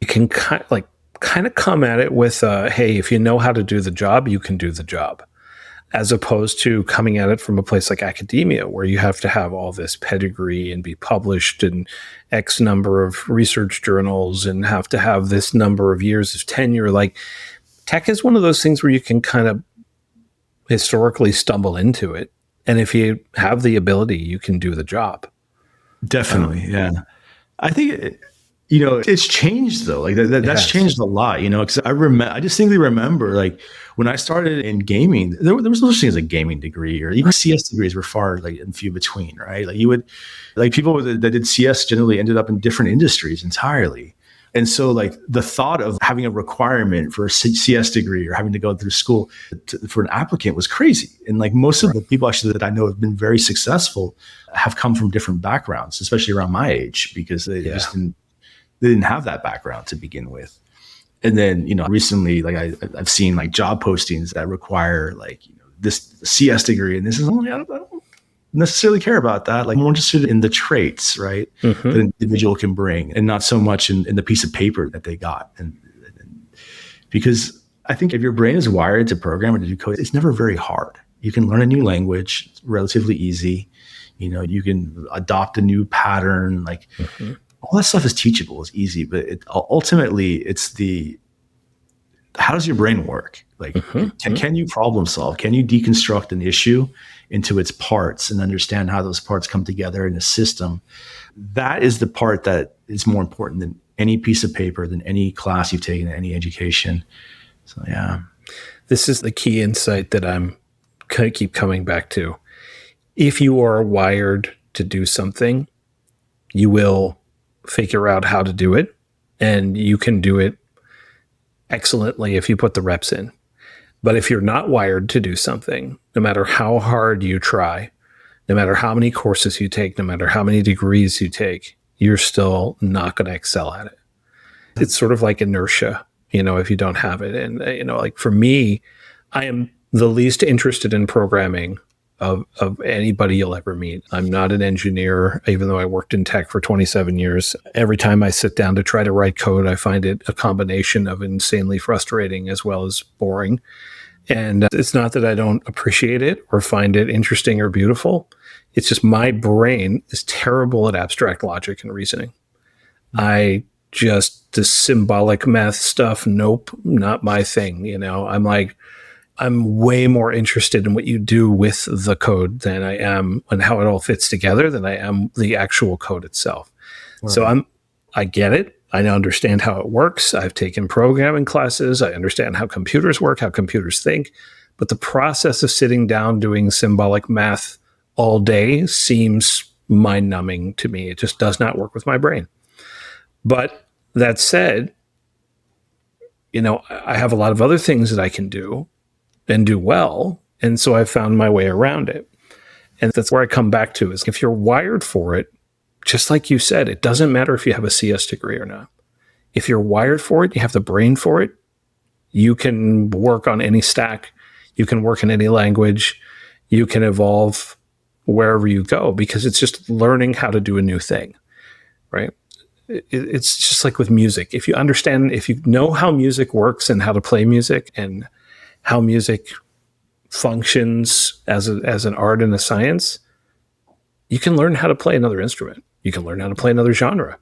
can kind of come at it with, hey, if you know how to do the job, you can do the job. As opposed to coming at it from a place like academia, where you have to have all this pedigree and be published in X number of research journals and have to have this number of years of tenure. Like, tech is one of those things where you can kind of historically stumble into it. And if you have the ability, you can do the job. Definitely. Yeah. I think, it's changed though. Like that's changed a lot, because I distinctly remember like when I started in gaming, there was no such thing as a gaming degree, or even CS degrees were far like and few between, right? Like you would, like people that did CS generally ended up in different industries entirely. And so like the thought of having a requirement for a CS degree or having to go through school for an applicant was crazy. And like most of the people actually that I know have been very successful have come from different backgrounds, especially around my age, because they just didn't have that background to begin with. And then, recently, like I've seen like job postings that require like, this CS degree. And this is only, I don't necessarily care about that. Like I'm more interested in the traits, right? Mm-hmm. That an individual can bring, and not so much in the piece of paper that they got. And because I think if your brain is wired to program or to do code, it's never very hard. You can learn a new language. It's relatively easy. You can adopt a new pattern, like, all that stuff is teachable, is easy, but ultimately it's how does your brain work? Like, can you problem solve? Can you deconstruct an issue into its parts and understand how those parts come together in a system? That is the part that is more important than any piece of paper, than any class you've taken, any education. So, yeah. This is the key insight that I'm going to keep coming back to. If you are wired to do something, you will figure out how to do it, and you can do it excellently if you put the reps in. But if you're not wired to do something, no matter how hard you try, no matter how many courses you take, no matter how many degrees you take, you're still not going to excel at it. It's sort of like inertia, if you don't have it. And, like for me, I am the least interested in programming of anybody you'll ever meet. I'm not an engineer, even though I worked in tech for 27 years. Every time I sit down to try to write code, I find it a combination of insanely frustrating as well as boring. And it's not that I don't appreciate it or find it interesting or beautiful. It's just my brain is terrible at abstract logic and reasoning. The symbolic math stuff, nope, not my thing. I'm way more interested in what you do with the code than I am on how it all fits together than I am the actual code itself. Right. So I get it. I understand how it works. I've taken programming classes. I understand how computers work, how computers think. But the process of sitting down doing symbolic math all day seems mind-numbing to me. It just does not work with my brain. But that said, I have a lot of other things that I can do and do well. And so I found my way around it. And that's where I come back to is if you're wired for it, just like you said, it doesn't matter if you have a CS degree or not. If you're wired for it, you have the brain for it, you can work on any stack, you can work in any language, you can evolve wherever you go, because it's just learning how to do a new thing, right? It's just like with music. If you know how music works and how to play music and how music functions as an art and a science, you can learn how to play another instrument. You can learn how to play another genre.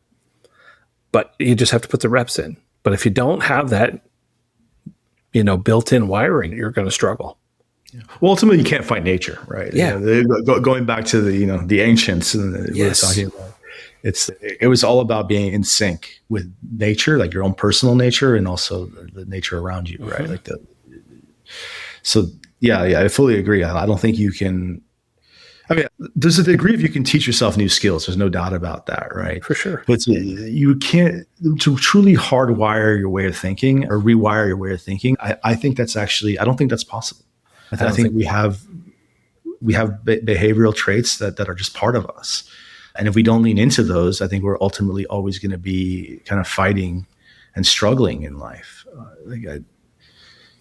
But you just have to put the reps in. But if you don't have that, built-in wiring, you're going to struggle. Yeah. Well, ultimately, you can't fight nature, right? Yeah. Going back to the ancients and we were talking about, it was all about being in sync with nature, like your own personal nature, and also the nature around you, right? So yeah, I fully agree. I don't think you can. I mean, there's a degree of you can teach yourself new skills. There's no doubt about that, right? For sure. But you can't to truly hardwire your way of thinking or rewire your way of thinking. I think that's actually. I don't think that's possible. I think we have behavioral traits that are just part of us, and if we don't lean into those, I think we're ultimately always going to be kind of fighting and struggling in life.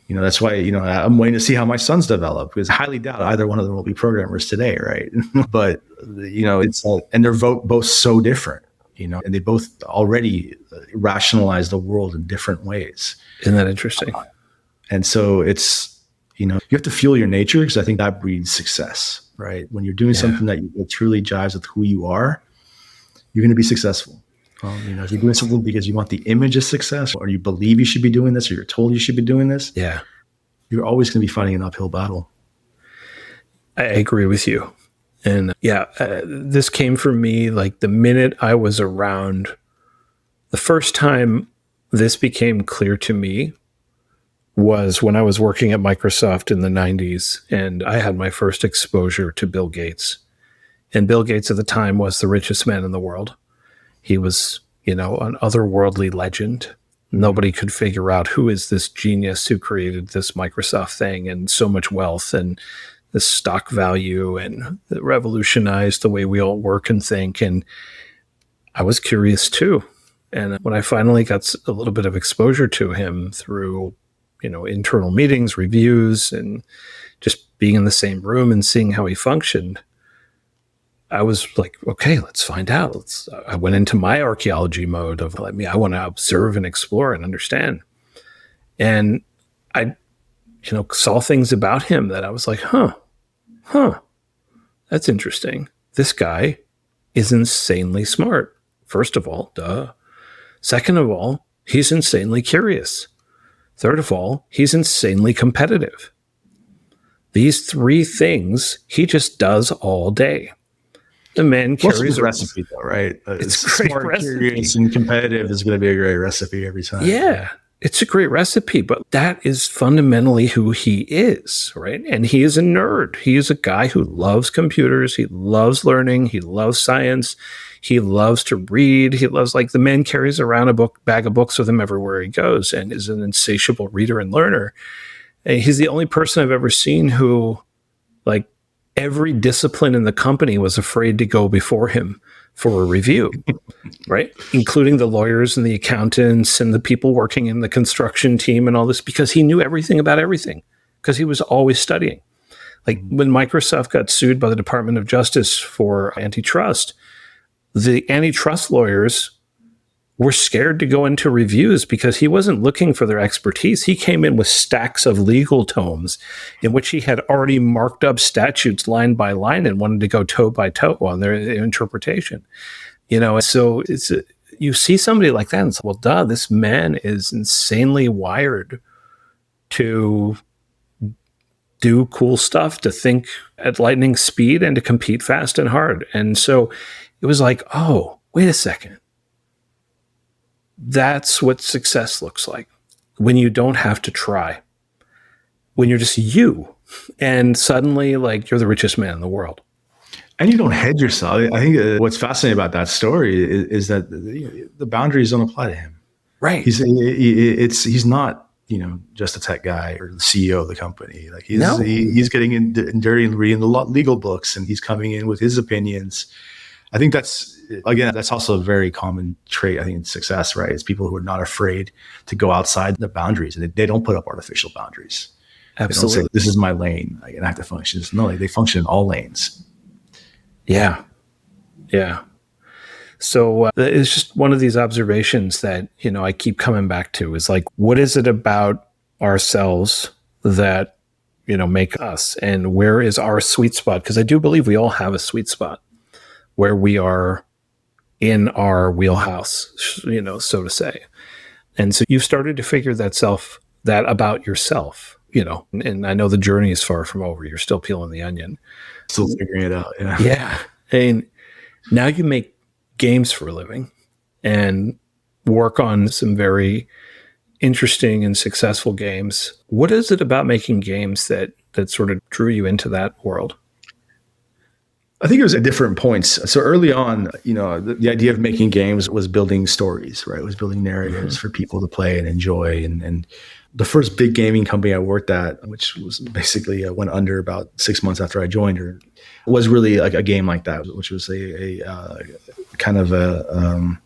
That's why, I'm waiting to see how my sons develop, because I highly doubt either one of them will be programmers today. Right. But, and they're both so different, and they both already rationalize the world in different ways. Isn't that interesting? And so it's, you have to fuel your nature, because I think that breeds success, right? When you're doing something that truly jives with who you are, you're going to be successful. If you're doing something because you want the image of success, or you believe you should be doing this, or you're told you should be doing this, you're always going to be fighting an uphill battle. I agree with you. And this came from me like the minute I was around. The first time this became clear to me was when I was working at Microsoft in the 90s, and I had my first exposure to Bill Gates. And Bill Gates at the time was the richest man in the world. He was, an otherworldly legend. Nobody could figure out who is this genius who created this Microsoft thing and so much wealth and the stock value, and it revolutionized the way we all work and think. And I was curious too. And when I finally got a little bit of exposure to him through, internal meetings, reviews, and just being in the same room and seeing how he functioned, I was like, okay, let's find out. I went into my archaeology mode of I want to observe and explore and understand. And I, saw things about him that I was like, that's interesting. This guy is insanely smart. First of all, duh. Second of all, he's insanely curious. Third of all, he's insanely competitive. These three things he just does all day. The man carries a recipe, though, right? It's a great smart, recipe. Curious, and competitive is going to be a great recipe every time. Yeah, it's a great recipe, but that is fundamentally who he is, right? And he is a nerd. He is a guy who loves computers. He loves learning. He loves science. He loves to read. He loves, the man carries around a bag of books with him everywhere he goes, and is an insatiable reader and learner. And he's the only person I've ever seen who, every discipline in the company was afraid to go before him for a review, right? Including the lawyers and the accountants and the people working in the construction team and all this, because he knew everything about everything, because he was always studying. When Microsoft got sued by the Department of Justice for antitrust, the antitrust lawyers were scared to go into reviews because he wasn't looking for their expertise. He came in with stacks of legal tomes in which he had already marked up statutes line by line and wanted to go toe by toe on their interpretation. So you see somebody like that and it's this man is insanely wired to do cool stuff, to think at lightning speed, and to compete fast and hard. And so it was like, oh, wait a second. That's what success looks like when you don't have to try, when you're just you, and suddenly you're the richest man in the world. And you don't hedge yourself. I think what's fascinating about that story is that the boundaries don't apply to him. Right. He's not, just a tech guy or the CEO of the company. He's getting in dirty and reading the legal books, and he's coming in with his opinions. I think that's also a very common trait, I think, in success, right? It's people who are not afraid to go outside the boundaries, and they don't put up artificial boundaries. Absolutely. They don't say, this is my lane, and I have to function. No, they function in all lanes. Yeah. Yeah. So it's just one of these observations that, I keep coming back to is what is it about ourselves that, make us, and where is our sweet spot? Because I do believe we all have a sweet spot where we are in our wheelhouse, so to say. And so you've started to figure that about yourself, and I know the journey is far from over. You're still peeling the onion. Still figuring it out. Yeah. Yeah. And now you make games for a living and work on some very interesting and successful games. What is it about making games that sort of drew you into that world? I think it was at different points. So early on, the idea of making games was building stories, right? It was building narratives for people to play and enjoy. And the first big gaming company I worked at, which was basically went under about 6 months after I joined her, was really like a game like that, which was a kind of a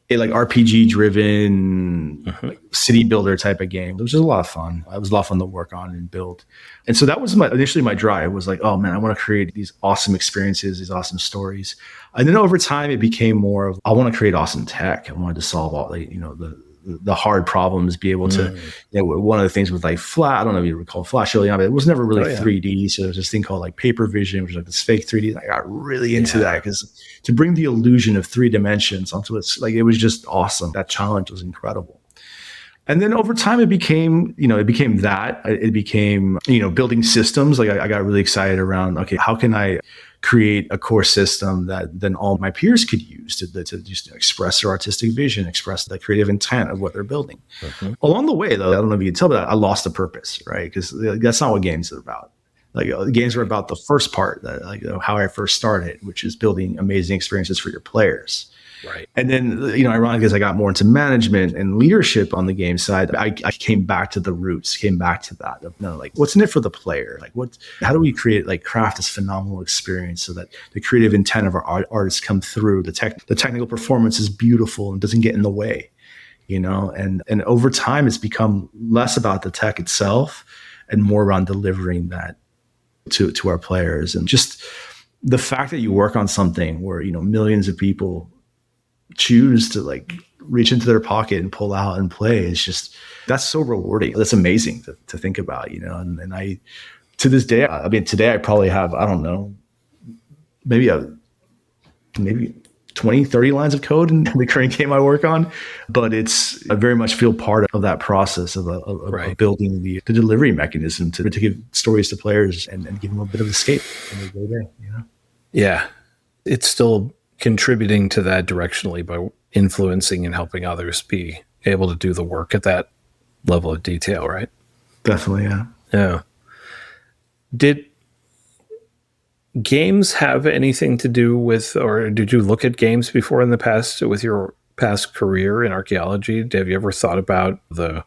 like RPG driven like city builder type of game. It was just a lot of fun. It was a lot of fun to work on and build. And so that was initially my drive was like, oh man, I want to create these awesome experiences, these awesome stories. And then over time it became more of, I want to create awesome tech. I wanted to solve all the hard problems, be able to, one of the things was like I don't know if you recall Flash early on, but it was never really 3D. So there's this thing called like paper vision, which is like this fake 3D. And I got really into that because to bring the illusion of 3 dimensions onto it, like it was just awesome. That challenge was incredible. And then over time it became building systems. Like I got really excited around, okay, how can I create a core system that then all my peers could use to just express their artistic vision, express the creative intent of what they're building. Along the way, though, I don't know if you can tell, but I lost the purpose, right? Because that's not what games are about. Like games are about the first part, how I first started, which is building amazing experiences for your players. Right. And then, ironically, as I got more into management and leadership on the game side, I came back to the roots, came back to that. What's in it for the player? How do we craft this phenomenal experience so that the creative intent of our artists come through? The technical performance is beautiful and doesn't get in the way, and over time, it's become less about the tech itself and more around delivering that to our players. And just the fact that you work on something where, millions of people choose to reach into their pocket and pull out and play that's so rewarding. That's amazing to think about, and I, to this day, today I probably have, I don't know, maybe 20, 30 lines of code in the current game I work on, but I very much feel part of that process of building the delivery mechanism to give stories to players and give them a bit of escape in their day. Yeah. It's still contributing to that directionally by influencing and helping others be able to do the work at that level of detail, right? Definitely, yeah. Yeah. Did games have anything to do with, or did you look at games before in the past with your past career in archaeology? Have you ever thought about this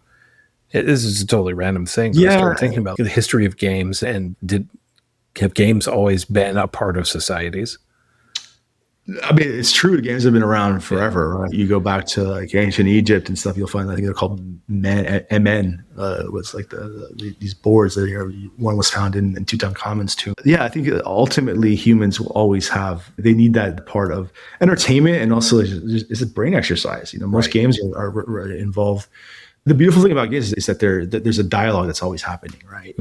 is a totally random thing, but I started thinking about the history of games, and have games always been a part of societies? It's true. Games have been around forever. Right? You go back to ancient Egypt and stuff. You'll find I think they're called MN. Was these boards that one was found in Tutankhamun's tomb. Yeah, I think ultimately humans will always they need that part of entertainment and also it's a brain exercise. Most games are involved. The beautiful thing about games is that there's a dialogue that's always happening, right?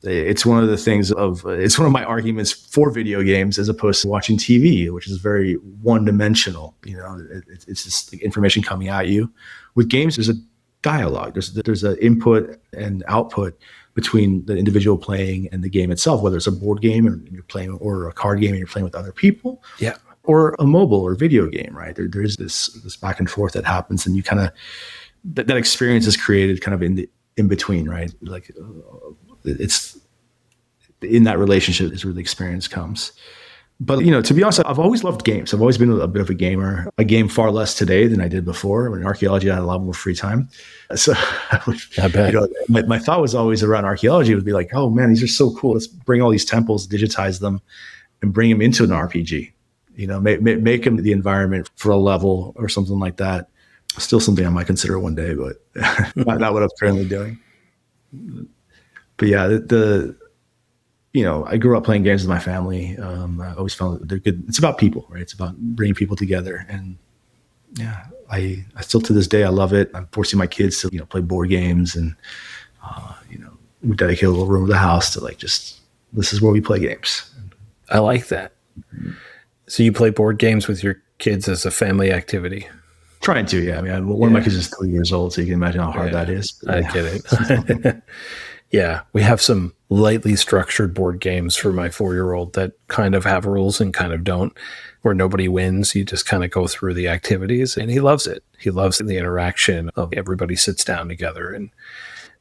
It's one of the things it's one of my arguments for video games as opposed to watching TV, which is very one-dimensional. It's just information coming at you. With games, there's a dialogue. There's an input and output between the individual playing and the game itself, whether it's a board game and you're playing, or a card game and you're playing with other people, or a mobile or video game, right? There is this back and forth that happens, and you kind of that experience is created kind of in between, right? It's in that relationship is where the experience comes. But, to be honest, I've always loved games. I've always been a bit of a gamer. I game far less today than I did before. In archaeology, I had a lot more free time. So I bet. My thought was always around archaeology would be like, oh man, these are so cool. Let's bring all these temples, digitize them, and bring them into an RPG. Make them the environment for a level or something like that. Still something I might consider one day, but not what I'm currently doing. But yeah, I grew up playing games with my family. I always found that they're good. It's about people, right? It's about bringing people together. And yeah, I still to this day, I love it. I'm forcing my kids to, play board games, and, we dedicate a little room of the house to this is where we play games. I like that. So you play board games with your kids as a family activity? Trying to, yeah. One of my kids is 3 years old, so you can imagine how hard that is. But, I get it. Yeah, we have some lightly structured board games for my 4-year-old that kind of have rules and kind of don't, where nobody wins. You just kind of go through the activities, and he loves it. He loves the interaction of everybody sits down together. And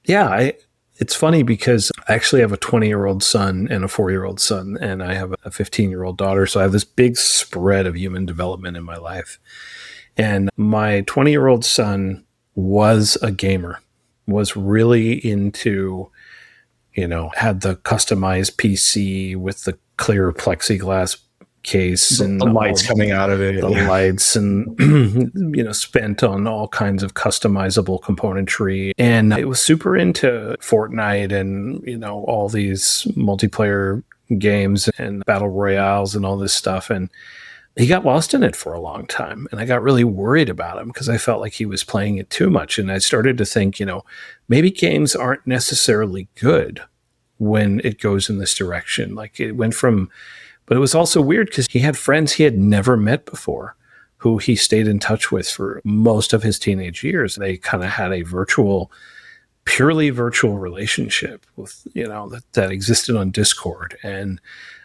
yeah, it's funny because I actually have a 20-year-old son and a 4-year-old son, and I have a 15-year-old daughter. So I have this big spread of human development in my life. And my 20-year-old son was a gamer, was really into, had the customized PC with the clear plexiglass case and the lights coming out of it. The lights and, spent on all kinds of customizable componentry. And it was super into Fortnite and, all these multiplayer games and battle royales and all this stuff. And he got lost in it for a long time. And I got really worried about him because I felt like he was playing it too much. And I started to think, maybe games aren't necessarily good when it goes in this direction. Like it went from, but it was also weird because he had friends he had never met before who he stayed in touch with for most of his teenage years. They kind of had a purely virtual relationship with, that existed on Discord and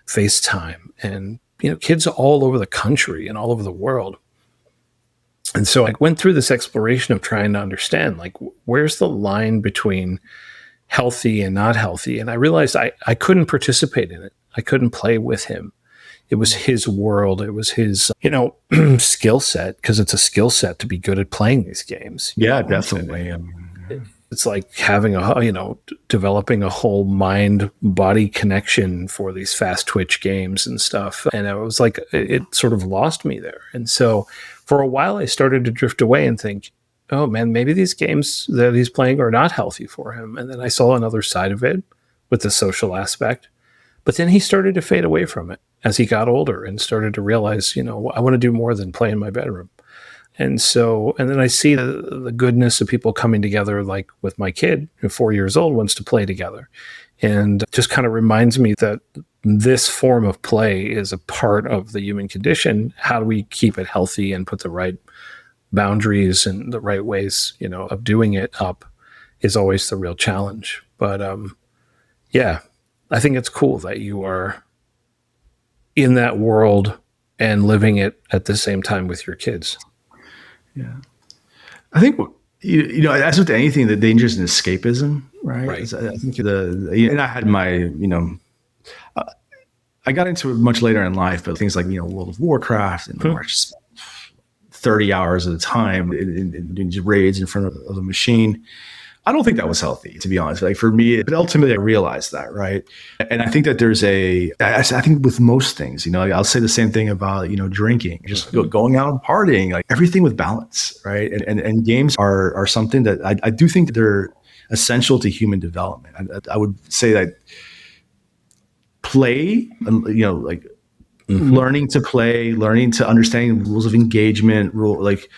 FaceTime and, kids all over the country and all over the world. And so I went through this exploration of trying to understand, like, where's the line between healthy and not healthy? And I realized I couldn't participate in it. I couldn't play with him. It was his world. It was his, skill set, because it's a skill set to be good at playing these games. Yeah, definitely. It's like having developing a whole mind-body connection for these fast twitch games and stuff. And it was like, it sort of lost me there. And so for a while, I started to drift away and think, oh man, maybe these games that he's playing are not healthy for him. And then I saw another side of it with the social aspect. But then he started to fade away from it as he got older and started to realize, I want to do more than play in my bedroom. And then I see the goodness of people coming together, like with my kid, who 4 years old, wants to play together. And just kind of reminds me that this form of play is a part of the human condition. How do we keep it healthy and put the right boundaries and the right ways, of doing it up is always the real challenge. But yeah, I think it's cool that you are in that world and living it at the same time with your kids. Yeah. I think, as with anything, the danger is in escapism, right? I think and I had my, I got into it much later in life, but things like, World of Warcraft and where I just spent 30 hours at a time in doing raids in front of a machine. I don't think that was healthy, to be honest. Like for me, but ultimately I realized that, right? And I think that I think with most things, I'll say the same thing about, drinking, just going out and partying, like everything with balance, right? And games are something that I do think that they're essential to human development. I would say that play, like learning to play, learning to understand rules of engagement, like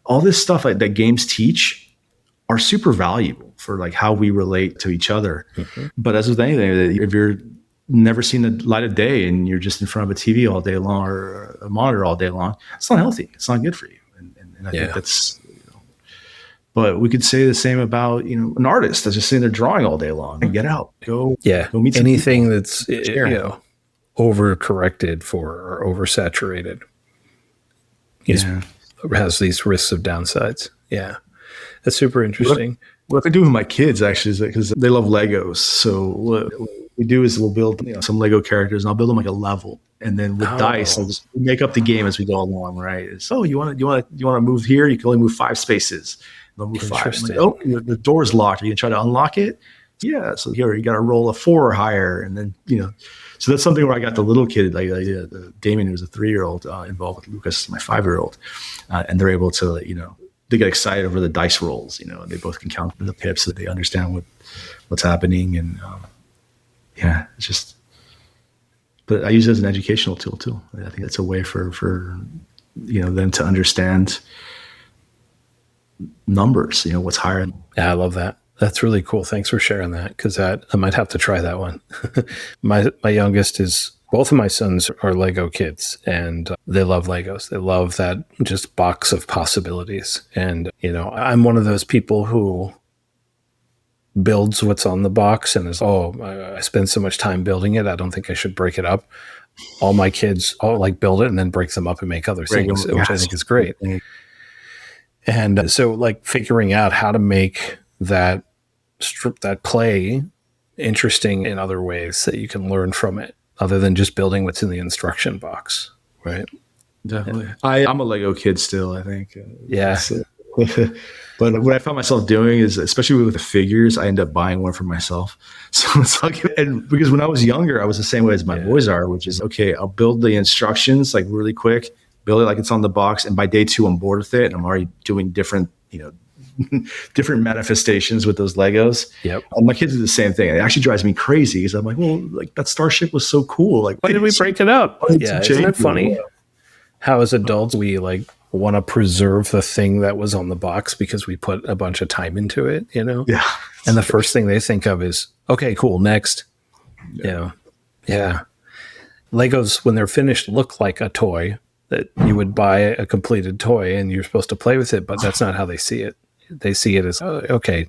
all this stuff that games teach are super valuable for like how we relate to each other. Mm-hmm. But as with anything, if you're never seen the light of day and you're just in front of a TV all day long or a monitor all day long, it's not healthy. It's not good for you. And I think that's, but we could say the same about, an artist that's just sitting there drawing all day long. Get out, go meet anything people. That's, overcorrected for or oversaturated has these risks of downsides. Yeah. That's super interesting. What I do with my kids actually is because they love Legos. So what we do is we'll build some Lego characters, and I'll build them like a level, and then with dice, I'll just make up the game as we go along. Right? So you want to move here? You can only move 5 spaces. They'll move 5. Like, the door's locked. Are you gonna try to unlock it? Yeah. So here you got to roll a 4 or higher, and then So that's something where I got the little kid, like Damien, who's a 3-year-old, involved with Lucas, my 5-year-old, and they're able to they get excited over the dice rolls, and they both can count the pips so that they understand what's happening. And it's just, but I use it as an educational tool too. I think that's a way for them to understand numbers, what's higher. Yeah, I love that. That's really cool. Thanks for sharing that, because I might have to try that one. My youngest both of my sons are Lego kids, and they love Legos. They love that just box of possibilities. And, I'm one of those people who builds what's on the box and is, I spent so much time building it, I don't think I should break it up. All my kids like build it and then break them up and make other things, which I think is great. And so like figuring out how to make that clay interesting in other ways that you can learn from it other than just building what's in the instruction box, right? Definitely. I'm a Lego kid still, I think. So, but what I found myself doing is, especially with the figures, I end up buying one for myself. So it's like, and because when I was younger, I was the same way as my boys are, which is, okay, I'll build the instructions like really quick, build it like it's on the box. And by day 2, I'm bored with it. And I'm already doing different, different manifestations with those Legos. Yep. And my kids do the same thing. It actually drives me crazy because I'm like, well, like that starship was so cool. Like, why did we break it up? Yeah. Isn't it funny how as adults, we like want to preserve the thing that was on the box because we put a bunch of time into it, Yeah. And the first thing they think of is, okay, cool, next. Yeah. Legos, when they're finished, look like a toy that you would buy a completed toy and you're supposed to play with it, but that's not how they see it. They see it as, oh, okay,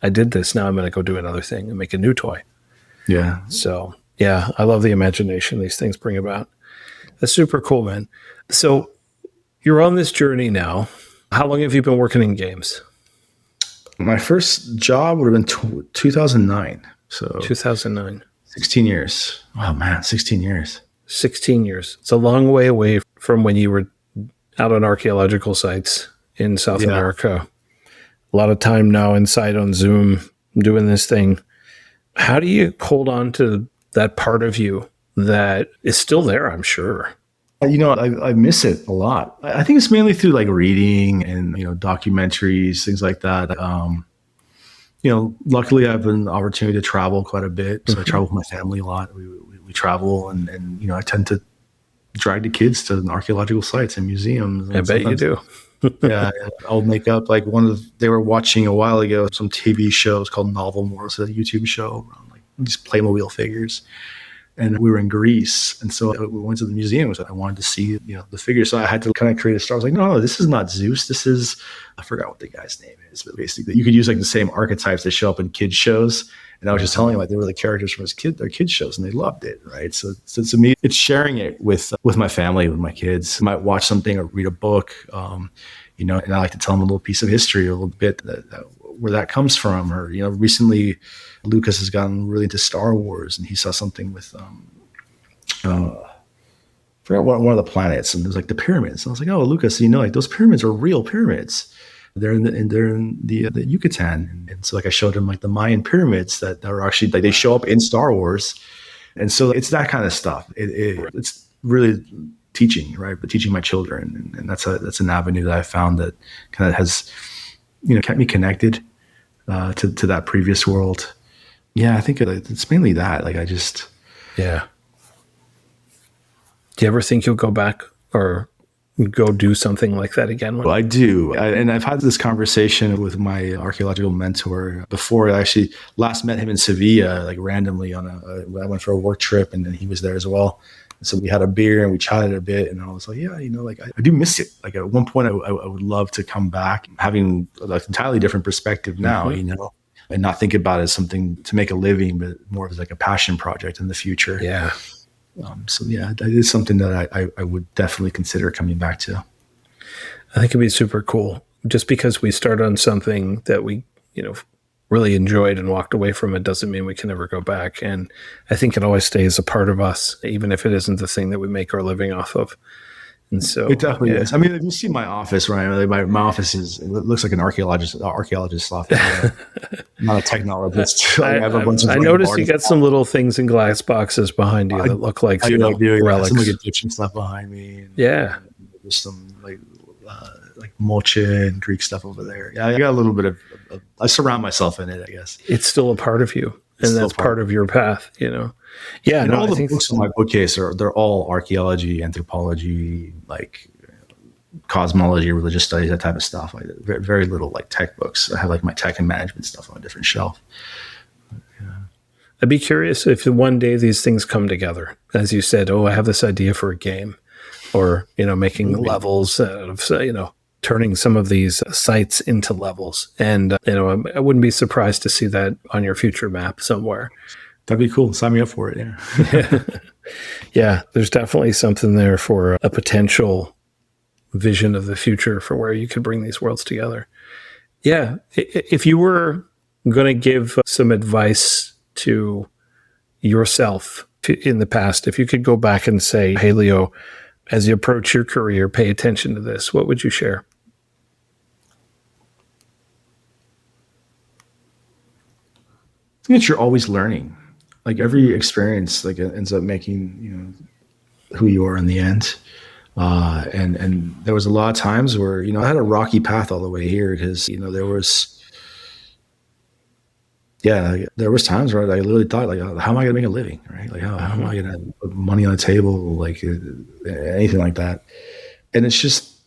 I did this. Now I'm going to go do another thing and make a new toy. Yeah. So, yeah, I love the imagination these things bring about. That's super cool, man. So you're on this journey now. How long have you been working in games? My first job would have been 2009. So 2009. 16 years. Oh, man, 16 years. 16 years. It's a long way away from when you were out on archaeological sites in South America. A lot of time now inside on Zoom doing this thing. How do you hold on to that part of you that is still there, I'm sure? I miss it a lot. I think it's mainly through like reading and, documentaries, things like that. Luckily I have an opportunity to travel quite a bit. So I travel with my family a lot. We travel and I tend to drag the kids to archaeological sites and museums. And I bet you do. Yeah, I'll make up like they were watching a while ago, some TV shows called Novel More. So a YouTube show around like these Playmobil figures. And we were in Greece. And so we went to the museum. So I wanted to see, the figure. So I had to kind of create a story. I was like, no, this is not Zeus. This is, I forgot what the guy's name is, but basically you could use like the same archetypes that show up in kids shows. And I was just telling them like they were the characters from their kids shows and they loved it. Right. So to me, it's sharing it with my family, with my kids. I might watch something or read a book, and I like to tell them a little piece of history, a little bit where that comes from. Or, recently Lucas has gotten really into Star Wars and he saw something with, I forgot one of the planets, and there's like the pyramids. And I was like, oh, Lucas, like those pyramids are real pyramids. They're in the Yucatan. And so like I showed him like the Mayan pyramids that are actually like they show up in Star Wars. And so it's that kind of stuff. It's really teaching, right? But teaching my children. And that's an avenue that I found that kind of has, kept me connected to that previous world. Yeah, I think it's mainly that. Like Yeah. Do you ever think you'll go back or go do something like that again? Well, I do. And I've had this conversation with my archaeological mentor before. I actually last met him in Sevilla, like randomly I went for a work trip and then he was there as well. And so we had a beer and we chatted a bit and I was like, yeah, like I do miss it. Like at one point I would love to come back having an entirely different perspective now, and not think about it as something to make a living, but more as like a passion project in the future. Yeah. So yeah, that is something that I would definitely consider coming back to. I think it'd be super cool. Just because we start on something that we, really enjoyed and walked away from it doesn't mean we can never go back. And I think it always stays a part of us, even if it isn't the thing that we make our living off of. And so it definitely is. I mean, if you see my office, right? My office it looks like an archaeologist office, not a technologist. I have a bunch of. I noticed you got some little things in glass boxes behind you that look like relics. Some like Egyptian stuff behind me. Yeah, there's some like Moche and Greek stuff over there. Yeah, I got a little bit of. I surround myself in it, I guess. It's still a part of you, and that's part of your path. Yeah, and all the books in my bookcase they're all archaeology, anthropology, like cosmology, religious studies, that type of stuff. Like very, very little like tech books. I have like my tech and management stuff on a different shelf. Yeah. I'd be curious if one day these things come together. As you said, I have this idea for a game, or making levels out of turning some of these sites into levels. And, I wouldn't be surprised to see that on your future map somewhere. That'd be cool. Sign me up for it. Yeah. Yeah, there's definitely something there for a potential vision of the future for where you could bring these worlds together. Yeah, if you were going to give some advice to yourself in the past, if you could go back and say, hey, Leo, as you approach your career, pay attention to this, what would you share? I think that you're always learning. Like every experience, like ends up making, who you are in the end. And there was a lot of times where, I had a rocky path all the way here because, there was times where I literally thought, like, how am I going to make a living, right? Like, how am I going to put money on the table, like anything like that? And it's just,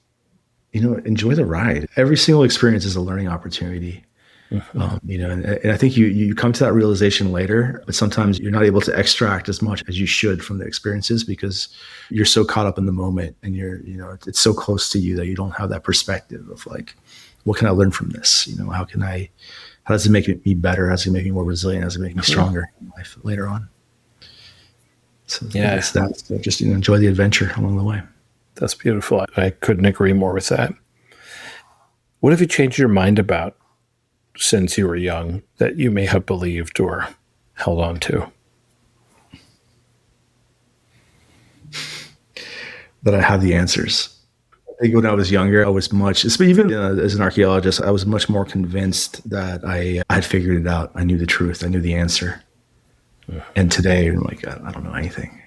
enjoy the ride. Every single experience is a learning opportunity. And I think you come to that realization later, but sometimes you're not able to extract as much as you should from the experiences because you're so caught up in the moment and it's so close to you that you don't have that perspective of like, what can I learn from this? How does it make me better? How does it make me more resilient? How does it make me stronger in life later on? So that's just enjoy the adventure along the way. That's beautiful. I couldn't agree more with that. What have you changed your mind about since you were young that you may have believed or held on to? That I have the answers. I think when I was younger, I was even as an archaeologist, I was much more convinced that I had figured it out. I knew the truth. I knew the answer. Yeah. And today, I'm like, I don't know anything.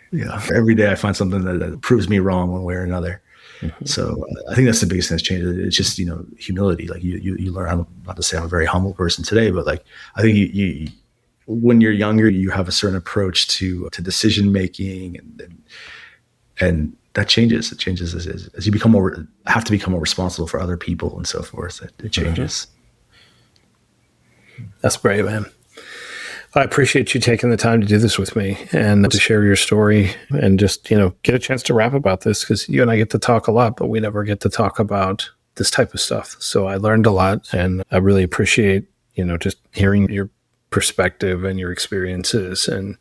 Every day I find something that proves me wrong one way or another. Mm-hmm. So I think that's the biggest thing that's changed. It's just, humility. Like you learn, not to say I'm a very humble person today, but like, I think you when you're younger, you have a certain approach to decision-making and that changes. It changes as you have to become more responsible for other people and so forth. It changes. Mm-hmm. That's great, man. I appreciate you taking the time to do this with me and to share your story and just, get a chance to rap about this because you and I get to talk a lot, but we never get to talk about this type of stuff. So I learned a lot and I really appreciate, just hearing your perspective and your experiences and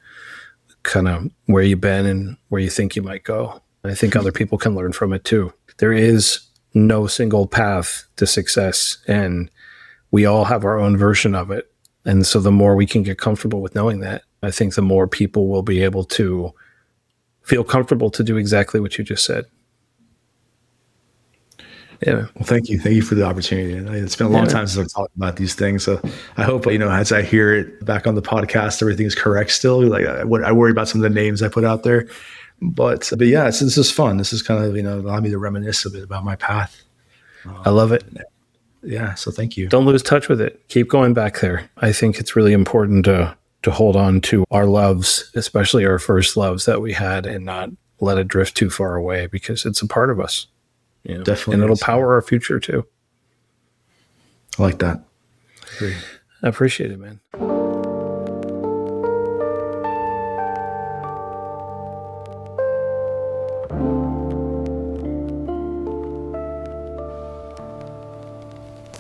kind of where you've been and where you think you might go. I think other people can learn from it too. There is no single path to success and we all have our own version of it. And so the more we can get comfortable with knowing that, I think the more people will be able to feel comfortable to do exactly what you just said. Yeah. Well, thank you. Thank you for the opportunity. It's been a long time since I've talked about these things. So I hope, as I hear it back on the podcast, everything is correct still. Like I worry about some of the names I put out there. But yeah, this is fun. This is kind of, allowed me to reminisce a bit about my path. I love it. Yeah. So thank you. Don't lose touch with it. Keep going back there. I think it's really important to hold on to our loves, especially our first loves that we had and not let it drift too far away because it's a part of us. Definitely. And it'll power our future too. I like that. I agree. I appreciate it, man.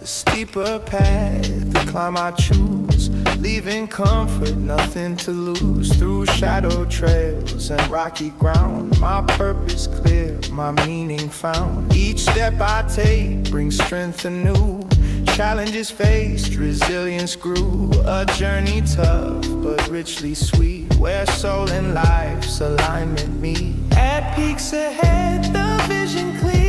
Steeper path to climb I choose, leaving comfort, nothing to lose. Through shadow trails and rocky ground, my purpose clear, my meaning found. Each step I take brings strength anew. Challenges faced, resilience grew. A journey tough but richly sweet, where soul and life's alignment meet. At peaks ahead, the vision clear.